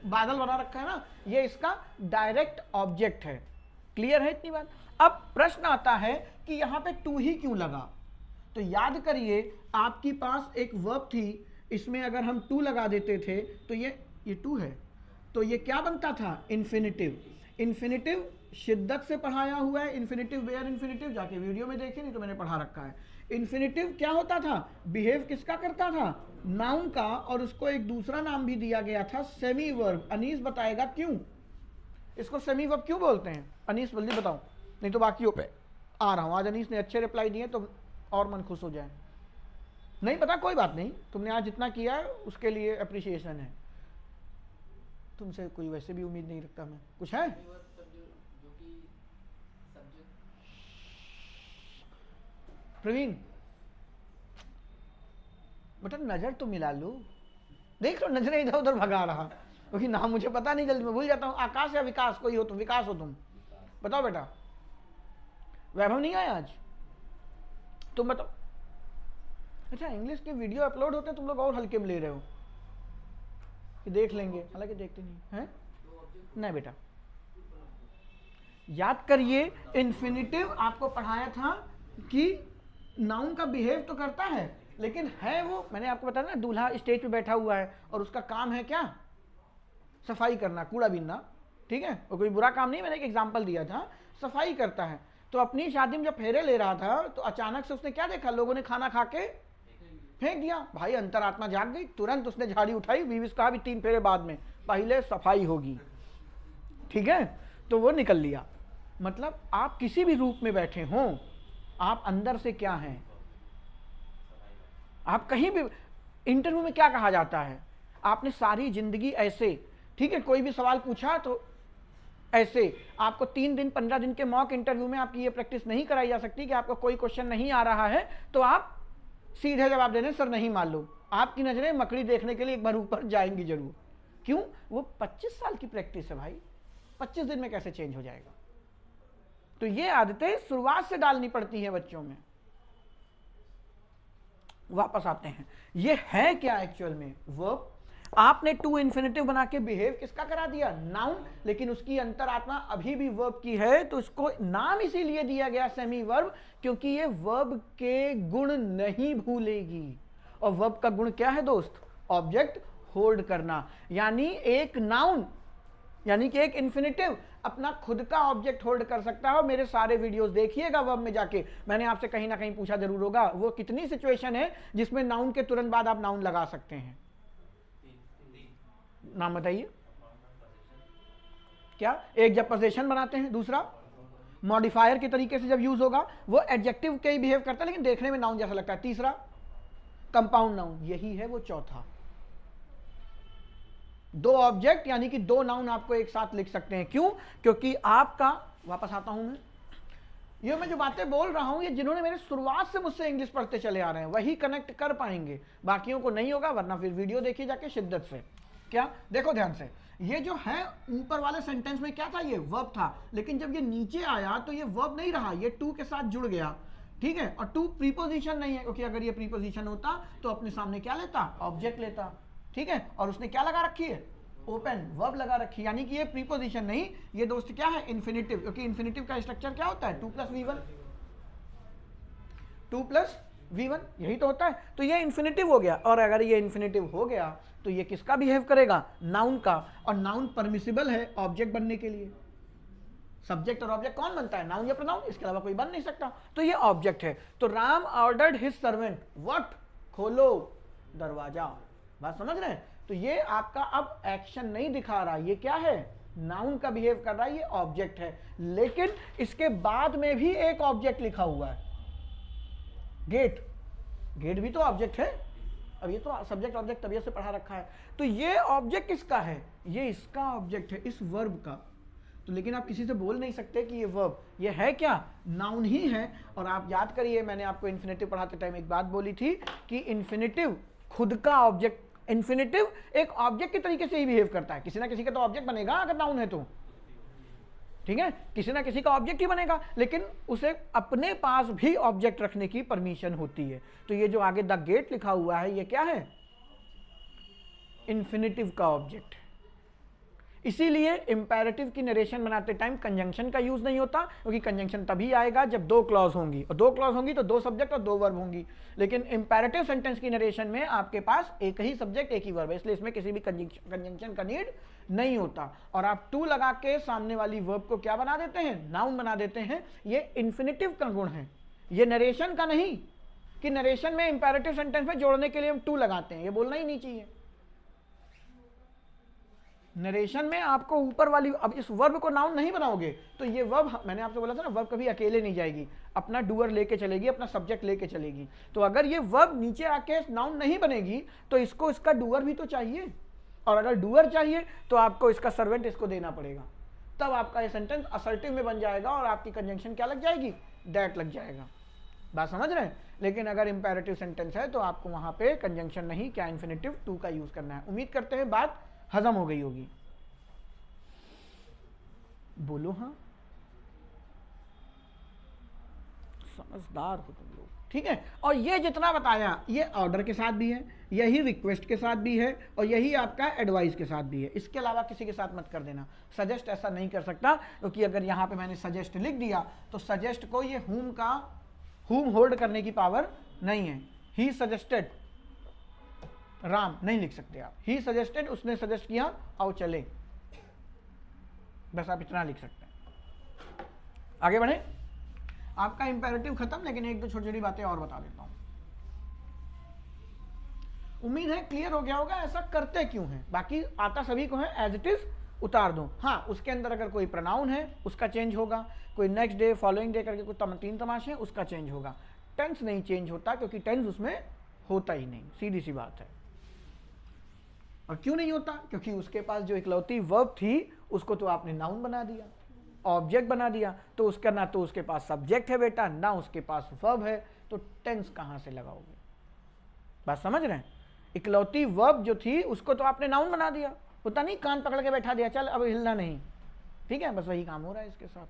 बादल बना रखा है ना, ये इसका डायरेक्ट ऑब्जेक्ट है। क्लियर है इतनी बात? अब प्रश्न आता है कि यहां पे टू ही क्यों लगा? तो याद करिए, आपके पास एक वर्ब थी, इसमें अगर हम टू लगा देते थे तो ये टू है, तो ये क्या बनता था? इन्फिनिटिव। इन्फिनिटिव शिद्दत से पढ़ाया हुआ है, इन्फिनिटिव वेयर इन्फिनिटिव, जाके वीडियो में देखिए, नहीं तो मैंने पढ़ा रखा है। इन्फिनिटिव क्या होता था? बिहेव किसका करता था? नाउन का, और उसको एक दूसरा नाम भी दिया गया था, सेमी वर्ब। अनीस बताएगा क्यों इसको सेमी वर्ब क्यों बोलते हैं? अनीस जल्दी बताओ, नहीं तो बाकी पे आ रहा हूं। आज अनीस ने अच्छे रिप्लाई दिए तो और मन खुश हो जाए। नहीं पता, कोई बात नहीं, तुमने आज जितना किया है उसके लिए अप्रिसिएशन है। तुमसे कोई वैसे भी उम्मीद नहीं रखता मैं। कुछ है? प्रवीण बेटा नजर तो मिला लो, देख लो नजरें इधर उधर भगा रहा, क्योंकि नाम मुझे पता नहीं, जल्दी मैं भूल जाता हूँ। आकाश या विकास, कोई हो तुम? विकास हो तुम? बताओ बेटा। वैभव नहीं आया आज? तुम बताओ। अच्छा, इंग्लिश के वीडियो अपलोड होते हैं, तुम लोग और हल्के में ले रहे हो कि देख लेंगे, हालांकि देखते नहीं हैं। नहीं बेटा, याद करिए, इन्फिनिटिव आपको पढ़ाया था कि नाउन का बिहेव तो करता है, लेकिन है वो, मैंने आपको बताया ना, दूल्हा स्टेज पे बैठा हुआ है और उसका काम है क्या? सफाई करना, कूड़ा बीनना, ठीक है, और कोई बुरा काम नहीं, मैंने एक एग्जांपल दिया था, सफाई करता है। तो अपनी शादी में जब फेरे ले रहा था तो अचानक से उसने क्या देखा? लोगों ने खाना खा के फेंक दिया। भाई अंतरात्मा जाग गई, तुरंत उसने झाड़ी उठाई, बीवी से कहा भी 3 फेरे बाद में, पहले सफाई होगी, ठीक है, तो वो निकल लिया। मतलब आप किसी भी रूप में बैठे हों, आप अंदर से क्या हैं? आप कहीं भी, इंटरव्यू में क्या कहा जाता है? आपने सारी जिंदगी ऐसे, ठीक है, कोई भी सवाल पूछा तो ऐसे। आपको 3 दिन 15 दिन के मॉक इंटरव्यू में आपकी ये प्रैक्टिस नहीं कराई जा सकती कि आपको कोई क्वेश्चन नहीं आ रहा है तो आप सीधे जवाब देने, सर नहीं मालूम। आपकी नजरें मकड़ी देखने के लिए एक बार ऊपर जाएंगी जरूर। क्यों? वो 25 साल की प्रैक्टिस है भाई, 25 दिन में कैसे चेंज हो जाएगा? तो ये आदतें शुरुआत से डालनी पड़ती हैं बच्चों में। वापस आते हैं, ये है क्या एक्चुअल में? वर्ब। आपने टू इन्फिनिटिव बना के बिहेव किसका करा दिया? नाउन, लेकिन उसकी अंतरात्मा अभी भी वर्ब की है, तो इसको नाम इसीलिए दिया गया सेमी वर्ब, क्योंकि ये वर्ब के गुण नहीं भूलेगी। और वर्ब का गुण क्या है दोस्त? ऑब्जेक्ट होल्ड करना। यानी एक नाउन, यानी कि एक इन्फिनिटिव अपना खुद का ऑब्जेक्ट होल्ड कर सकता है। मेरे सारे वीडियोस देखिएगा वर्ब में जाके, मैंने आपसे कहीं ना कहीं पूछा जरूर होगा, वो कितनी सिचुएशन है जिसमें नाउन के तुरंत बाद आप नाउन लगा सकते हैं? नाम बताइए। क्या? एक जब पोजीशन बनाते हैं, दूसरा मॉडिफायर के तरीके से जब यूज होगा, वो एडजेक्टिव के ही बिहेव करता है लेकिन देखने में नाउन जैसा लगता है। तीसरा कंपाउंड नाउन, यही है वो चौथा। 2 ऑब्जेक्ट यानी कि 2 नाउन आपको एक साथ लिख सकते हैं। क्यों? क्योंकि आपका, वापस आता हूं मैं जो बातें बोल रहा हूं, ये जिन्होंने मेरे शुरुआत से मुझसे इंग्लिश पढ़ते चले आ रहे हैं वही कनेक्ट कर पाएंगे, बाकियों को नहीं होगा, वरना फिर वीडियो देखिए जाके शिद्दत से। क्या? देखो ध्यान से, ये जो है ऊपर वाले सेंटेंस में क्या था? ये वर्ब था, लेकिन जब ये नीचे आया तो ये वर्ब नहीं रहा, ये टू के साथ जुड़ गया, ठीक है। और टू प्रीपोजिशन नहीं है, क्योंकि अगर ये प्रीपोजिशन होता तो अपने सामने क्या लेता? ऑब्जेक्ट लेता, ठीक है। और उसने क्या लगा रखी है? ओपन वर्ब लगा रखी, यानी कि ये प्रीपोजिशन नहीं, ये दोस्त क्या है? इन्फिनिटिव, क्योंकि इन्फिनिटिव का स्ट्रक्चर क्या होता है? 2 + V1, 2 + V1, यही तो होता है। तो ये इन्फिनिटिव हो गया, और अगर ये इन्फिनिटिव हो गया तो ये किसका बिहेव करेगा? नाउन का। और नाउन परमिसिबल है ऑब्जेक्ट बनने के लिए, सब्जेक्ट और ऑब्जेक्ट कौन बनता है, नाउन या प्रोनाउन, इसके अलावा कोई बन नहीं सकता। तो ये ऑब्जेक्ट है। तो Ram ordered his servant what, खोलो दरवाजा। बात समझ रहे हैं? तो ये आपका अब एक्शन नहीं दिखा रहा, ये क्या है, नाउन का बिहेव कर रहा है, ये ऑब्जेक्ट है। लेकिन इसके बाद में भी एक ऑब्जेक्ट लिखा हुआ है, गेट। गेट भी तो ऑब्जेक्ट है। अब ये तो सब्जेक्ट ऑब्जेक्ट तबियत से पढ़ा रखा है। तो ये ऑब्जेक्ट किसका है, ये इसका ऑब्जेक्ट है, इस वर्ब का। तो लेकिन आप किसी से बोल नहीं सकते कि ये वर्ब, ये है क्या, नाउन ही है। और आप याद करिए, मैंने आपको इन्फिनेटिव पढ़ाते टाइम एक बात बोली थी कि इन्फिनेटिव खुद का ऑब्जेक्ट, इन्फिनेटिव एक ऑब्जेक्ट के तरीके से ही बिहेव करता है। किसी ना किसी का तो ऑब्जेक्ट बनेगा अगर नाउन है तो, ठीक है, किसी ना किसी का ऑब्जेक्ट ही बनेगा, लेकिन उसे अपने पास भी ऑब्जेक्ट रखने की परमिशन होती है। तो ये जो आगे द गेट लिखा हुआ है, ये क्या है, इन्फिनेटिव का ऑब्जेक्ट है। इसीलिए इंपैरेटिव की नरेशन बनाते टाइम कंजंक्शन का यूज नहीं होता, क्योंकि कंजंक्शन तभी आएगा जब दो क्लॉज होंगी, और दो क्लॉज होंगी तो दो सब्जेक्ट और दो वर्ब होंगी। लेकिन इंपैरेटिव सेंटेंस की नरेशन में आपके पास एक ही सब्जेक्ट एक ही वर्ब है, इसलिए इसमें किसी भी कंजंक्शन का नीड नहीं होता। और आप टू लगा के सामने वाली वर्ब को क्या बना देते हैं, नाउन बना देते हैं। ये इन्फिनेटिव का गुण है, ये नरेशन का नहीं, कि नरेशन में इंपैरेटिव सेंटेंस में जोड़ने के लिए हम टू लगाते हैं, ये बोलना ही नहीं चाहिए। नरेशन में आपको ऊपर वाली, अब इस वर्ब को नाउन नहीं बनाओगे तो ये वर्ब, मैंने आपसे बोला था ना, वर्ब कभी अकेले नहीं जाएगी, अपना डूअर लेके चलेगी, अपना सब्जेक्ट लेके चलेगी। तो अगर ये वर्ब नीचे आके नाउन नहीं बनेगी तो इसको इसका डूअर भी तो चाहिए, और अगर डूअर चाहिए तो आपको इसका सर्वेंट इसको देना पड़ेगा, तब आपका ये सेंटेंस असर्टिव में बन जाएगा और आपकी कंजंक्शन क्या लग जाएगी, दैट लग जाएगा। बात समझ रहे हैं? लेकिन अगर इंपैरेटिव सेंटेंस है तो आपको वहां पे कंजंक्शन नहीं, क्या इन्फिनेटिव टू का यूज करना है। उम्मीद करते हैं बात हजम हो गई होगी। बोलो हाँ, समझदार हो तुम लोग, ठीक है। और ये जितना बताया, ये ऑर्डर के साथ भी है, यही रिक्वेस्ट के साथ भी है, और यही आपका एडवाइस के साथ भी है। इसके अलावा किसी के साथ मत कर देना। सजेस्ट ऐसा नहीं कर सकता, क्योंकि अगर यहां पे मैंने सजेस्ट लिख दिया तो सजेस्ट को ये हुम का, हुम होल्ड करने की पावर नहीं है। ही सजेस्टेड राम नहीं लिख सकते आप, ही सजेस्टेड उसने सजेस्ट किया आओ चले, बस आप इतना लिख सकते हैं। आगे बढ़े, आपका इंपैरेटिव खत्म, लेकिन एक दो छोटी छोटी बातें और बता देता हूं। उम्मीद है क्लियर हो गया होगा ऐसा करते क्यों है। बाकी आता सभी को है, एज इट इज उतार दो। हाँ, उसके अंदर अगर कोई प्रोनाउन है उसका चेंज होगा, कोई नेक्स्ट डे फॉलोइंग डे करके कोई तीन तमाशे हैं उसका चेंज होगा। टेंस नहीं चेंज होता, क्योंकि टेंस उसमें होता ही नहीं, सीधी सी बात है। और क्यों नहीं होता, क्योंकि उसके पास जो इकलौती वर्ब थी उसको तो आपने नाउन बना दिया, ऑब्जेक्ट बना दिया। तो उसका ना तो उसके पास सब्जेक्ट है बेटा, ना उसके पास वर्ब है, तो टेंस कहां से लगाओगे। बात समझ रहे हैं? इकलौती वर्ब जो थी उसको तो आपने नाउन बना दिया, पता नहीं कान पकड़ के बैठा दिया, चल अब हिलना नहीं, ठीक है, बस वही काम हो रहा है इसके साथ।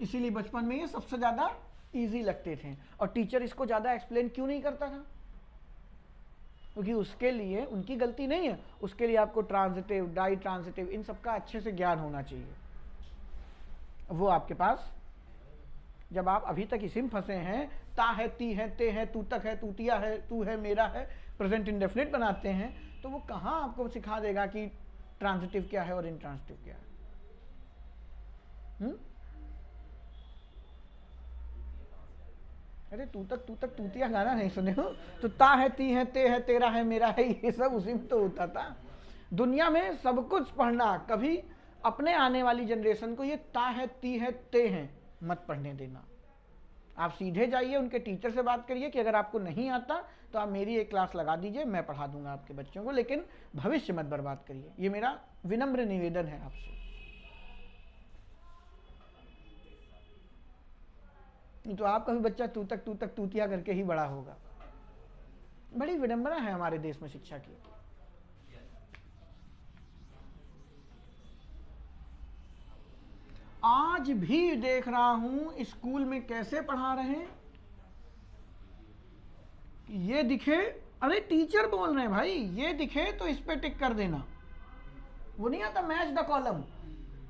इसीलिए बचपन में ये सबसे ज्यादा इजी लगते थे। और टीचर इसको ज्यादा एक्सप्लेन क्यों नहीं करता था, क्योंकि उसके लिए उनकी गलती नहीं है, उसके लिए आपको ट्रांजिटिव, डाई ट्रांजिटिव, इन सबका अच्छे से ज्ञान होना चाहिए। वो आपके पास, जब आप अभी तक इसी में फंसे हैं, ता है, ती है, ते है, तू तक है, तूतिया है, तू है, मेरा है, प्रेजेंट इंडेफिनिट बनाते हैं, तो वो कहां आपको सिखा देगा कि ट्रांजिटिव क्या है और इंट्रांजिटिव क्या है। अरे तू तक तूतिया गाना नहीं सुने हो? तो ता है, ती है, ते है, तेरा है, मेरा है, ये सब उसी में तो होता था। दुनिया में सब कुछ पढ़ना, कभी अपने आने वाली जनरेशन को ये ता है, ती है, ते है मत पढ़ने देना। आप सीधे जाइए उनके टीचर से बात करिए कि अगर आपको नहीं आता तो आप मेरी एक क्लास लगा दीजिए, मैं पढ़ा दूंगा आपके बच्चों को, लेकिन भविष्य मत बर्बाद करिए। ये मेरा विनम्र निवेदन है आपसे। तो आपका भी बच्चा तू तक तूतिया करके ही बड़ा होगा। बड़ी विडंबना है हमारे देश में शिक्षा की। आज भी देख रहा हूं स्कूल में कैसे पढ़ा रहे हैं, ये दिखे, अरे टीचर बोल रहे हैं भाई, ये दिखे तो इस पे टिक कर देना। वो नहीं आता मैच द कॉलम,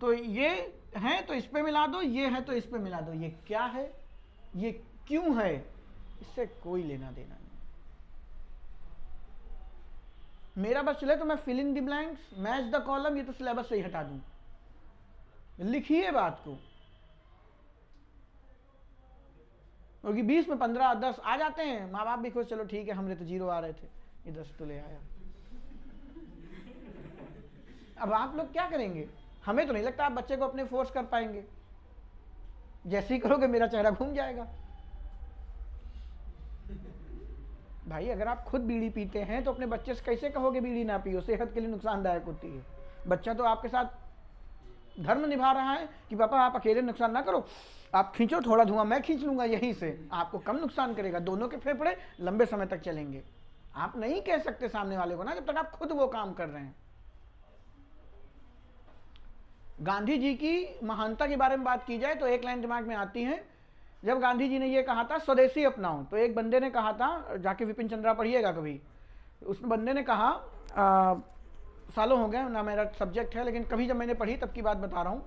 तो ये है तो इस पे मिला दो, ये है तो इस पे मिला दो। ये क्या है, ये क्यों है, इससे कोई लेना देना नहीं। मेरा बस चले तो मैं fill in the blanks, match the column, ये तो सिलेबस से ही हटा दूं। लिखिए बात को, क्योंकि 20 में 15 10 आ जाते हैं, माँ बाप भी खुश, चलो ठीक है, हमने तो 0 आ रहे थे, ये 10 तो ले आया। अब आप लोग क्या करेंगे? हमें तो नहीं लगता आप बच्चे को अपने फोर्स कर पाएंगे, जैसे ही करोगे मेरा चेहरा घूम जाएगा। भाई अगर आप खुद बीड़ी पीते हैं तो अपने बच्चे से कैसे कहोगे बीड़ी ना पियो, सेहत के लिए नुकसानदायक होती है। बच्चा तो आपके साथ धर्म निभा रहा है कि पापा आप अकेले नुकसान ना करो, आप खींचो थोड़ा धुआं, मैं खींच लूंगा यहीं से, आपको कम नुकसान करेगा, दोनों के फेफड़े लंबे समय तक चलेंगे। आप नहीं कह सकते सामने वाले को ना, जब तक आप खुद वो काम कर रहे हैं। गांधी जी की महानता के बारे में बात की जाए तो एक लाइन दिमाग में आती है, जब गांधी जी ने ये कहा था स्वदेशी अपनाओ, तो एक बंदे ने कहा था, जाके विपिन चंद्रा पढ़िएगा कभी, उस बंदे ने कहा, सालों हो गए ना, मेरा सब्जेक्ट है, लेकिन कभी जब मैंने पढ़ी तब की बात बता रहा हूं,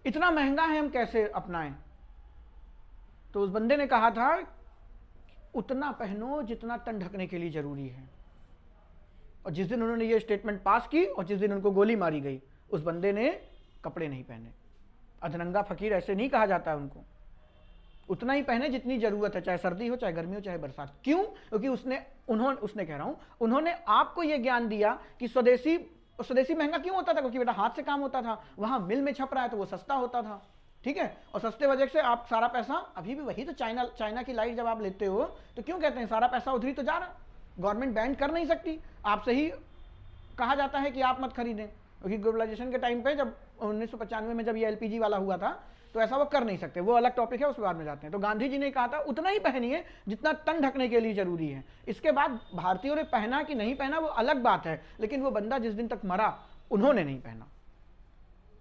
इतना महंगा है हम कैसे अपनाएं। तो उस बंदे ने कहा था उतना पहनो जितना तन ढकने के लिए जरूरी है। और जिस दिन उन्होंने ये स्टेटमेंट पास की और जिस दिन उनको गोली मारी गई, उस बंदे ने कपड़े नहीं पहने। अधनंगा फकीर ऐसे नहीं कहा जाता है उनको, उतना ही पहने जितनी जरूरत है, चाहे सर्दी हो, चाहे गर्मी हो, चाहे बरसात। क्यों? क्योंकि उसने कह रहा हूं, उन्होंने आपको यह ज्ञान दिया कि स्वदेशी महंगा क्यों होता था? क्योंकि बेटा हाथ से काम होता था, वहां मिल में छप रहा है तो वो सस्ता होता था, ठीक है। और सस्ते वजह से आप सारा पैसा, अभी भी वही तो चाइना की लाइट जब आप लेते हो तो क्यों कहते हैं सारा पैसा उधर ही तो जा रहा, गवर्नमेंट बैन कर नहीं सकती, आपसे ही कहा जाता है कि आप मत खरीदें, क्योंकि ग्लोबलाइजेशन के टाइम पे जब 1995 में जब ये एलपीजी वाला हुआ था तो ऐसा वो कर नहीं सकते, वो अलग टॉपिक है, उस बाद में जाते हैं। तो गांधी जी ने कहा था उतना ही पहनिए जितना तन ढकने के लिए जरूरी है। इसके बाद भारतीयों ने पहना कि नहीं पहना वो अलग बात है, लेकिन वो बंदा जिस दिन तक मरा उन्होंने नहीं पहना,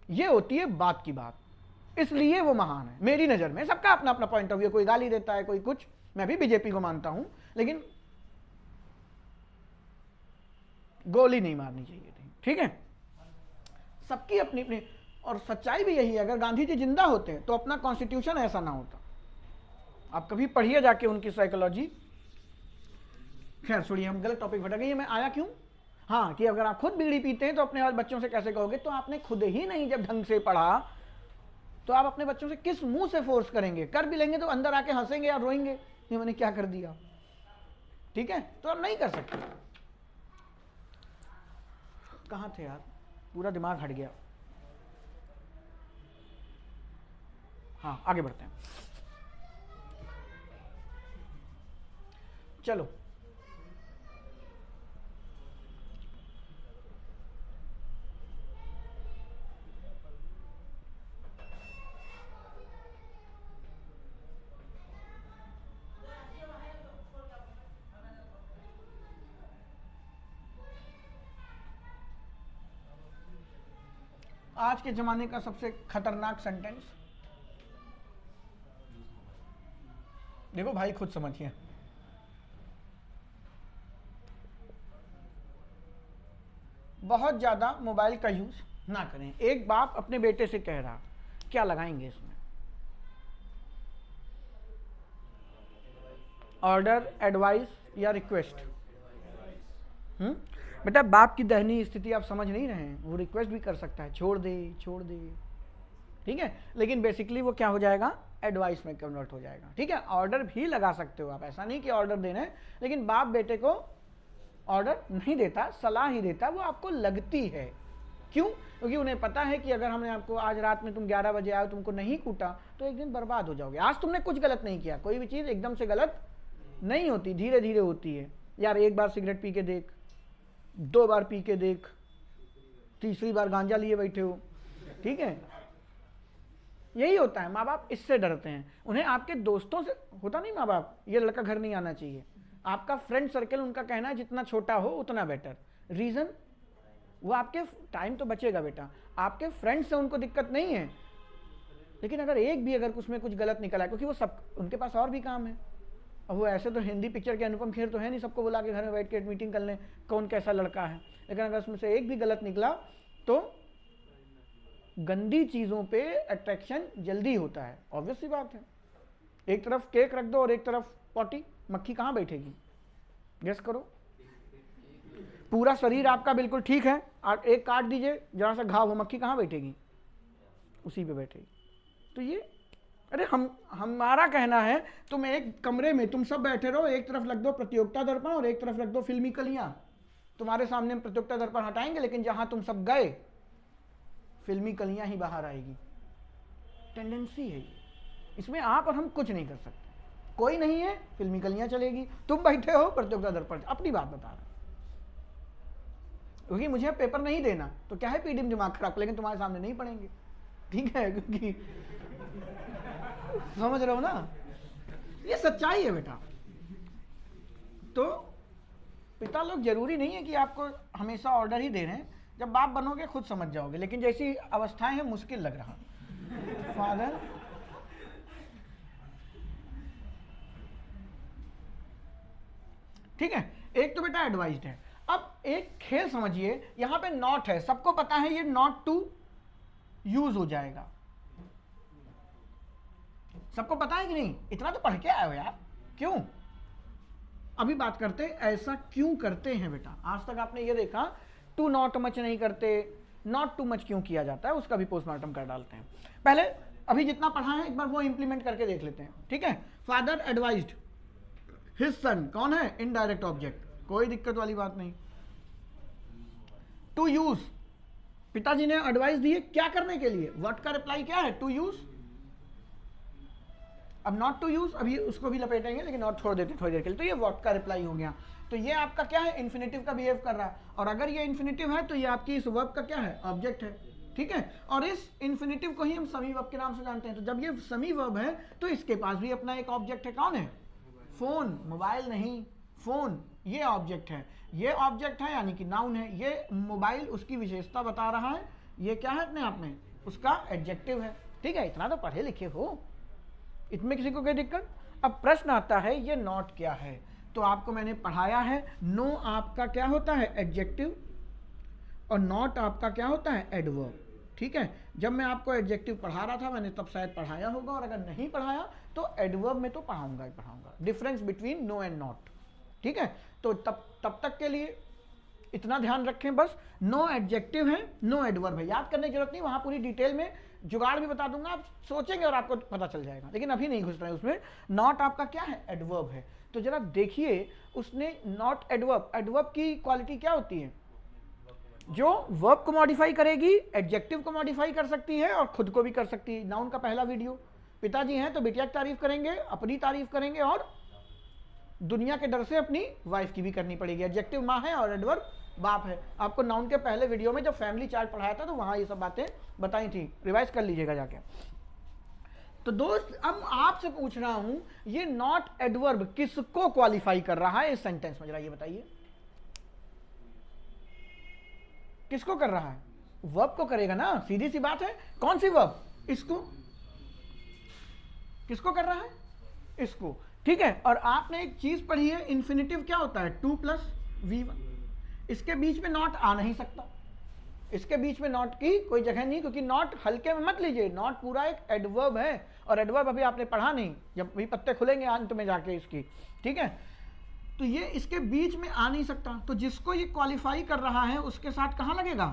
ये होती है बात की बात। इसलिए वो महान है मेरी नजर में। सबका अपना अपना पॉइंट ऑफ व्यू, कोई गाली देता है, कोई कुछ, मैं भी बीजेपी को मानता हूं, लेकिन गोली नहीं मारनी चाहिए थी, ठीक है। सबकी अपनी अपनी, और सच्चाई भी यही है, अगर गांधी जी जिंदा होते तो अपना कॉन्स्टिट्यूशन ऐसा ना होता। आप कभी पढ़िए जाके उनकी साइकोलॉजी। खैर छोड़िए, हम गलत टॉपिक भटक गए। मैं आया क्यों? हाँ, कि अगर आप खुद बीड़ी पीते हैं तो अपने बच्चों से कैसे कहोगे? तो आपने खुद ही नहीं जब ढंग से पढ़ा तो आप अपने बच्चों से किस मुंह से फोर्स करेंगे? कर भी लेंगे तो अंदर आके हंसेंगे या रोएंगे, ये मैंने क्या कर दिया, ठीक है। तो आप नहीं कर सकते। कहां थे यार, पूरा दिमाग हट गया। हाँ, आगे बढ़ते हैं, चलो। आज के जमाने का सबसे खतरनाक सेंटेंस देखो भाई, खुद समझिए। बहुत ज्यादा मोबाइल का यूज ना करें। एक बाप अपने बेटे से कह रहा, क्या लगाएंगे इसमें? ऑर्डर, एडवाइस या रिक्वेस्ट? बेटा बाप की दयनीय स्थिति आप समझ नहीं रहे हैं, वो रिक्वेस्ट भी कर सकता है, छोड़ दे छोड़ दे, ठीक है, लेकिन बेसिकली वो क्या हो जाएगा? एडवाइस में कन्वर्ट हो जाएगा, ठीक है। ऑर्डर भी लगा सकते हो आप, ऐसा नहीं कि ऑर्डर देना है, लेकिन बाप बेटे को ऑर्डर नहीं देता, सलाह ही देता, वो आपको लगती है। क्यों? क्योंकि उन्हें पता है कि अगर हमने आपको आज रात में तुम 11 बजे आए, तुमको नहीं कूटा तो एक दिन बर्बाद हो जाओगे। आज तुमने कुछ गलत नहीं किया, कोई भी चीज एकदम से गलत नहीं होती, धीरे धीरे होती है। यार एक बार सिगरेट पी के देख, 2 बार पी के देख, तीसरी बार गांजा लिए बैठे हो, ठीक है। यही होता है, माँ बाप इससे डरते हैं। उन्हें आपके दोस्तों से होता नहीं, माँ बाप ये लड़का घर नहीं आना चाहिए, आपका फ्रेंड सर्कल उनका कहना है जितना छोटा हो उतना बेटर। रीजन, वो आपके टाइम तो बचेगा बेटा, आपके फ्रेंड से उनको दिक्कत नहीं है, लेकिन अगर एक भी अगर उसमें कुछ गलत निकला है, क्योंकि वो सब उनके पास और भी काम है। अब वो ऐसे तो हिंदी पिक्चर के अनुपम खेर तो है नहीं, सबको बुला के घर में बैठ के मीटिंग कर लें कौन कैसा लड़का है, लेकिन अगर उसमें से एक भी गलत निकला तो गंदी चीजों पे अट्रैक्शन जल्दी होता है। ऑब्वियस सी बात है, एक तरफ केक रख दो और एक तरफ पॉटी, मक्खी कहाँ बैठेगी? गेस करो। पूरा शरीर आपका बिल्कुल ठीक है, और एक काट दीजिए, जरा सा घाव हो, मक्खी कहाँ बैठेगी? उसी पे बैठेगी। तो ये, अरे हमारा कहना है तुम एक कमरे में तुम सब बैठे रहो, एक तरफ रख दो प्रतियोगिता दर्पण और एक तरफ रख दो फिल्मी कलियां, तुम्हारे सामने प्रतियोगिता दर्पण हटाएंगे, लेकिन जहां तुम सब गए फिल्मी कलियां ही बाहर आएगी। टेंडेंसी है ये, इसमें आप और हम कुछ नहीं कर सकते। कोई नहीं है, फिल्मी कलियां चलेगी, तुम बैठे हो प्रतियोगिता दर्पण। अपनी बात बता रहा, क्योंकि मुझे पेपर नहीं देना तो क्या है, पीडीएम दिमाग खराब, लेकिन तुम्हारे सामने नहीं पढ़ेंगे, ठीक है, क्योंकि समझ रहे हो ना, ये सच्चाई है बेटा। तो पिता लोग जरूरी नहीं है कि आपको हमेशा ऑर्डर ही दे रहे हैं, जब बाप बनोगे खुद समझ जाओगे, लेकिन जैसी अवस्थाएं हैं मुश्किल लग रहा। फादर ठीक है, एक तो बेटा एडवाइज्ड है। अब एक खेल समझिए, यहां पे नॉट है, सबको पता है ये नॉट टू यूज हो जाएगा, सबको पता है कि नहीं? इतना तो पढ़ के आए हो यार, क्यों? अभी बात करते ऐसा क्यों करते हैं बेटा। आज तक आपने ये देखा टू नॉट मच नहीं करते, नॉट टू मच क्यों किया जाता है, उसका भी पोस्टमार्टम कर डालते हैं। पहले अभी जितना पढ़ा है एक बार वो इंप्लीमेंट करके देख लेते हैं, ठीक है। फादर एडवाइज्ड हिज सन, कौन है? इनडायरेक्ट ऑब्जेक्ट, कोई दिक्कत वाली बात नहीं। टू यूज, पिताजी ने एडवाइस दी है क्या करने के लिए, व्हाट का रिप्लाई क्या है? To use. अब नॉट टू यूज अभी उसको भी लपेटेंगे, लेकिन नॉट छोड़ देते थोड़ी देर के लिए। तो ये व्हाट का रिप्लाई हो गया, तो ये आपका क्या है? इन्फिनेटिव का बिहेव कर रहा है, और अगर ये इन्फिनेटिव है तो ये आपकी इस वर्ब का क्या है? ऑब्जेक्ट है, ठीक है। और इस इन्फिनेटिव को ही हम समी वर्ब के नाम से जानते हैं। तो जब ये समी वर्ब है तो इसके पास भी अपना एक ऑब्जेक्ट है, कौन है? फोन, मोबाइल नहीं, फोन, ये ऑब्जेक्ट है, ये ऑब्जेक्ट है यानी कि नाउन है। ये मोबाइल उसकी विशेषता बता रहा है, ये क्या है अपने आप में? उसका एडजेक्टिव है, ठीक है। इतना तो पढ़े लिखे हो, इसमें किसी को कोई दिक्कत? अब प्रश्न आता है ये नॉट क्या है, तो आपको मैंने पढ़ाया है, नो आपका क्या होता है? एडजेक्टिव, और नॉट आपका क्या होता है? एडवर्ब, ठीक है। जब मैं आपको एडजेक्टिव पढ़ा रहा था मैंने तब शायद पढ़ाया होगा, और अगर नहीं पढ़ाया तो एडवर्ब में तो पढ़ाऊंगा ही पढ़ाऊंगा, difference between no and not, ठीक है। तो तब तक के लिए इतना ध्यान रखें बस, नो एडजेक्टिव है, नो एडवर्ब है, याद करने की जरूरत नहीं, वहां पूरी डिटेल में जुगाड़ भी बता दूंगा, आप सोचेंगे और आपको पता चल जाएगा, लेकिन अभी नहीं घुस रहे हैं उसमें। नॉट आपका क्या है? एडवर्ब है। तो जरा देखिए उसने नॉट एडवर्ब, एडवर्ब की क्वालिटी क्या होती है? जो वर्ब को मॉडिफाई करेगी, एडजेक्टिव को मॉडिफाई कर सकती है और खुद को भी कर सकती है। नाउन का पहला वीडियो, पिताजी हैं तो बिटिया की तारीफ करेंगे, अपनी तारीफ करेंगे, और दुनिया के डर से अपनी वाइफ की भी करनी पड़ेगी। एडजेक्टिव माँ है और एडवर्ब बाप है। आपको नाउन के पहले वीडियो में जब फैमिली चार्ट पढ़ाया था तो वहां ये सब बातें बताई थी, रिवाइज कर लीजिएगा जाके। तो दोस्त अब आपसे पूछ रहा हूं, ये नॉट एडवर्ब किसको क्वालिफाई कर रहा है इस सेंटेंस में? जरा ये बताइए, किसको कर रहा है? वर्ब को करेगा ना, सीधी सी बात है। कौन सी वर्ब? इसको। किसको कर रहा है? इसको, ठीक है। और आपने एक चीज पढ़ी है, इन्फिनेटिव क्या होता है? 2 + V1। इसके बीच में नॉट आ नहीं सकता, इसके बीच में नॉट की कोई जगह नहीं, क्योंकि नॉट हल्के में मत लीजिए, नॉट पूरा एक एडवर्ब है, और एडवर्ब अभी आपने पढ़ा नहीं, जब भी पत्ते खुलेंगे अंत में जाके इसकी, ठीक है। तो ये इसके बीच में आ नहीं सकता, तो जिसको ये क्वालिफाई कर रहा है उसके साथ कहां लगेगा?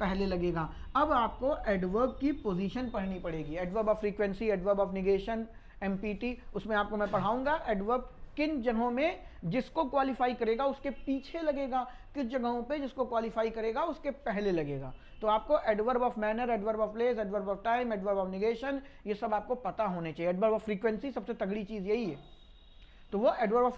पहले लगेगा। अब आपको एडवर्ब की पोजीशन पढ़नी पड़ेगी, adverb of frequency, adverb of negation, empty, उसमें आपको मैं पढ़ाऊंगा एडवर्ब किन जगहों में जिसको क्वालिफाई करेगा उसके पीछे लगेगा, किस जगहों पे जिसको क्वालिफाई करेगा उसके पहले लगेगा। तो आपको adverb of manner, adverb of place, adverb of time, adverb of negation, ये सब आपको पता होने चाहिए। एडवर्ब ऑफ फ्रीक्वेंसी सबसे तगड़ी चीज यही है, तो वो एडवर्ब ऑफ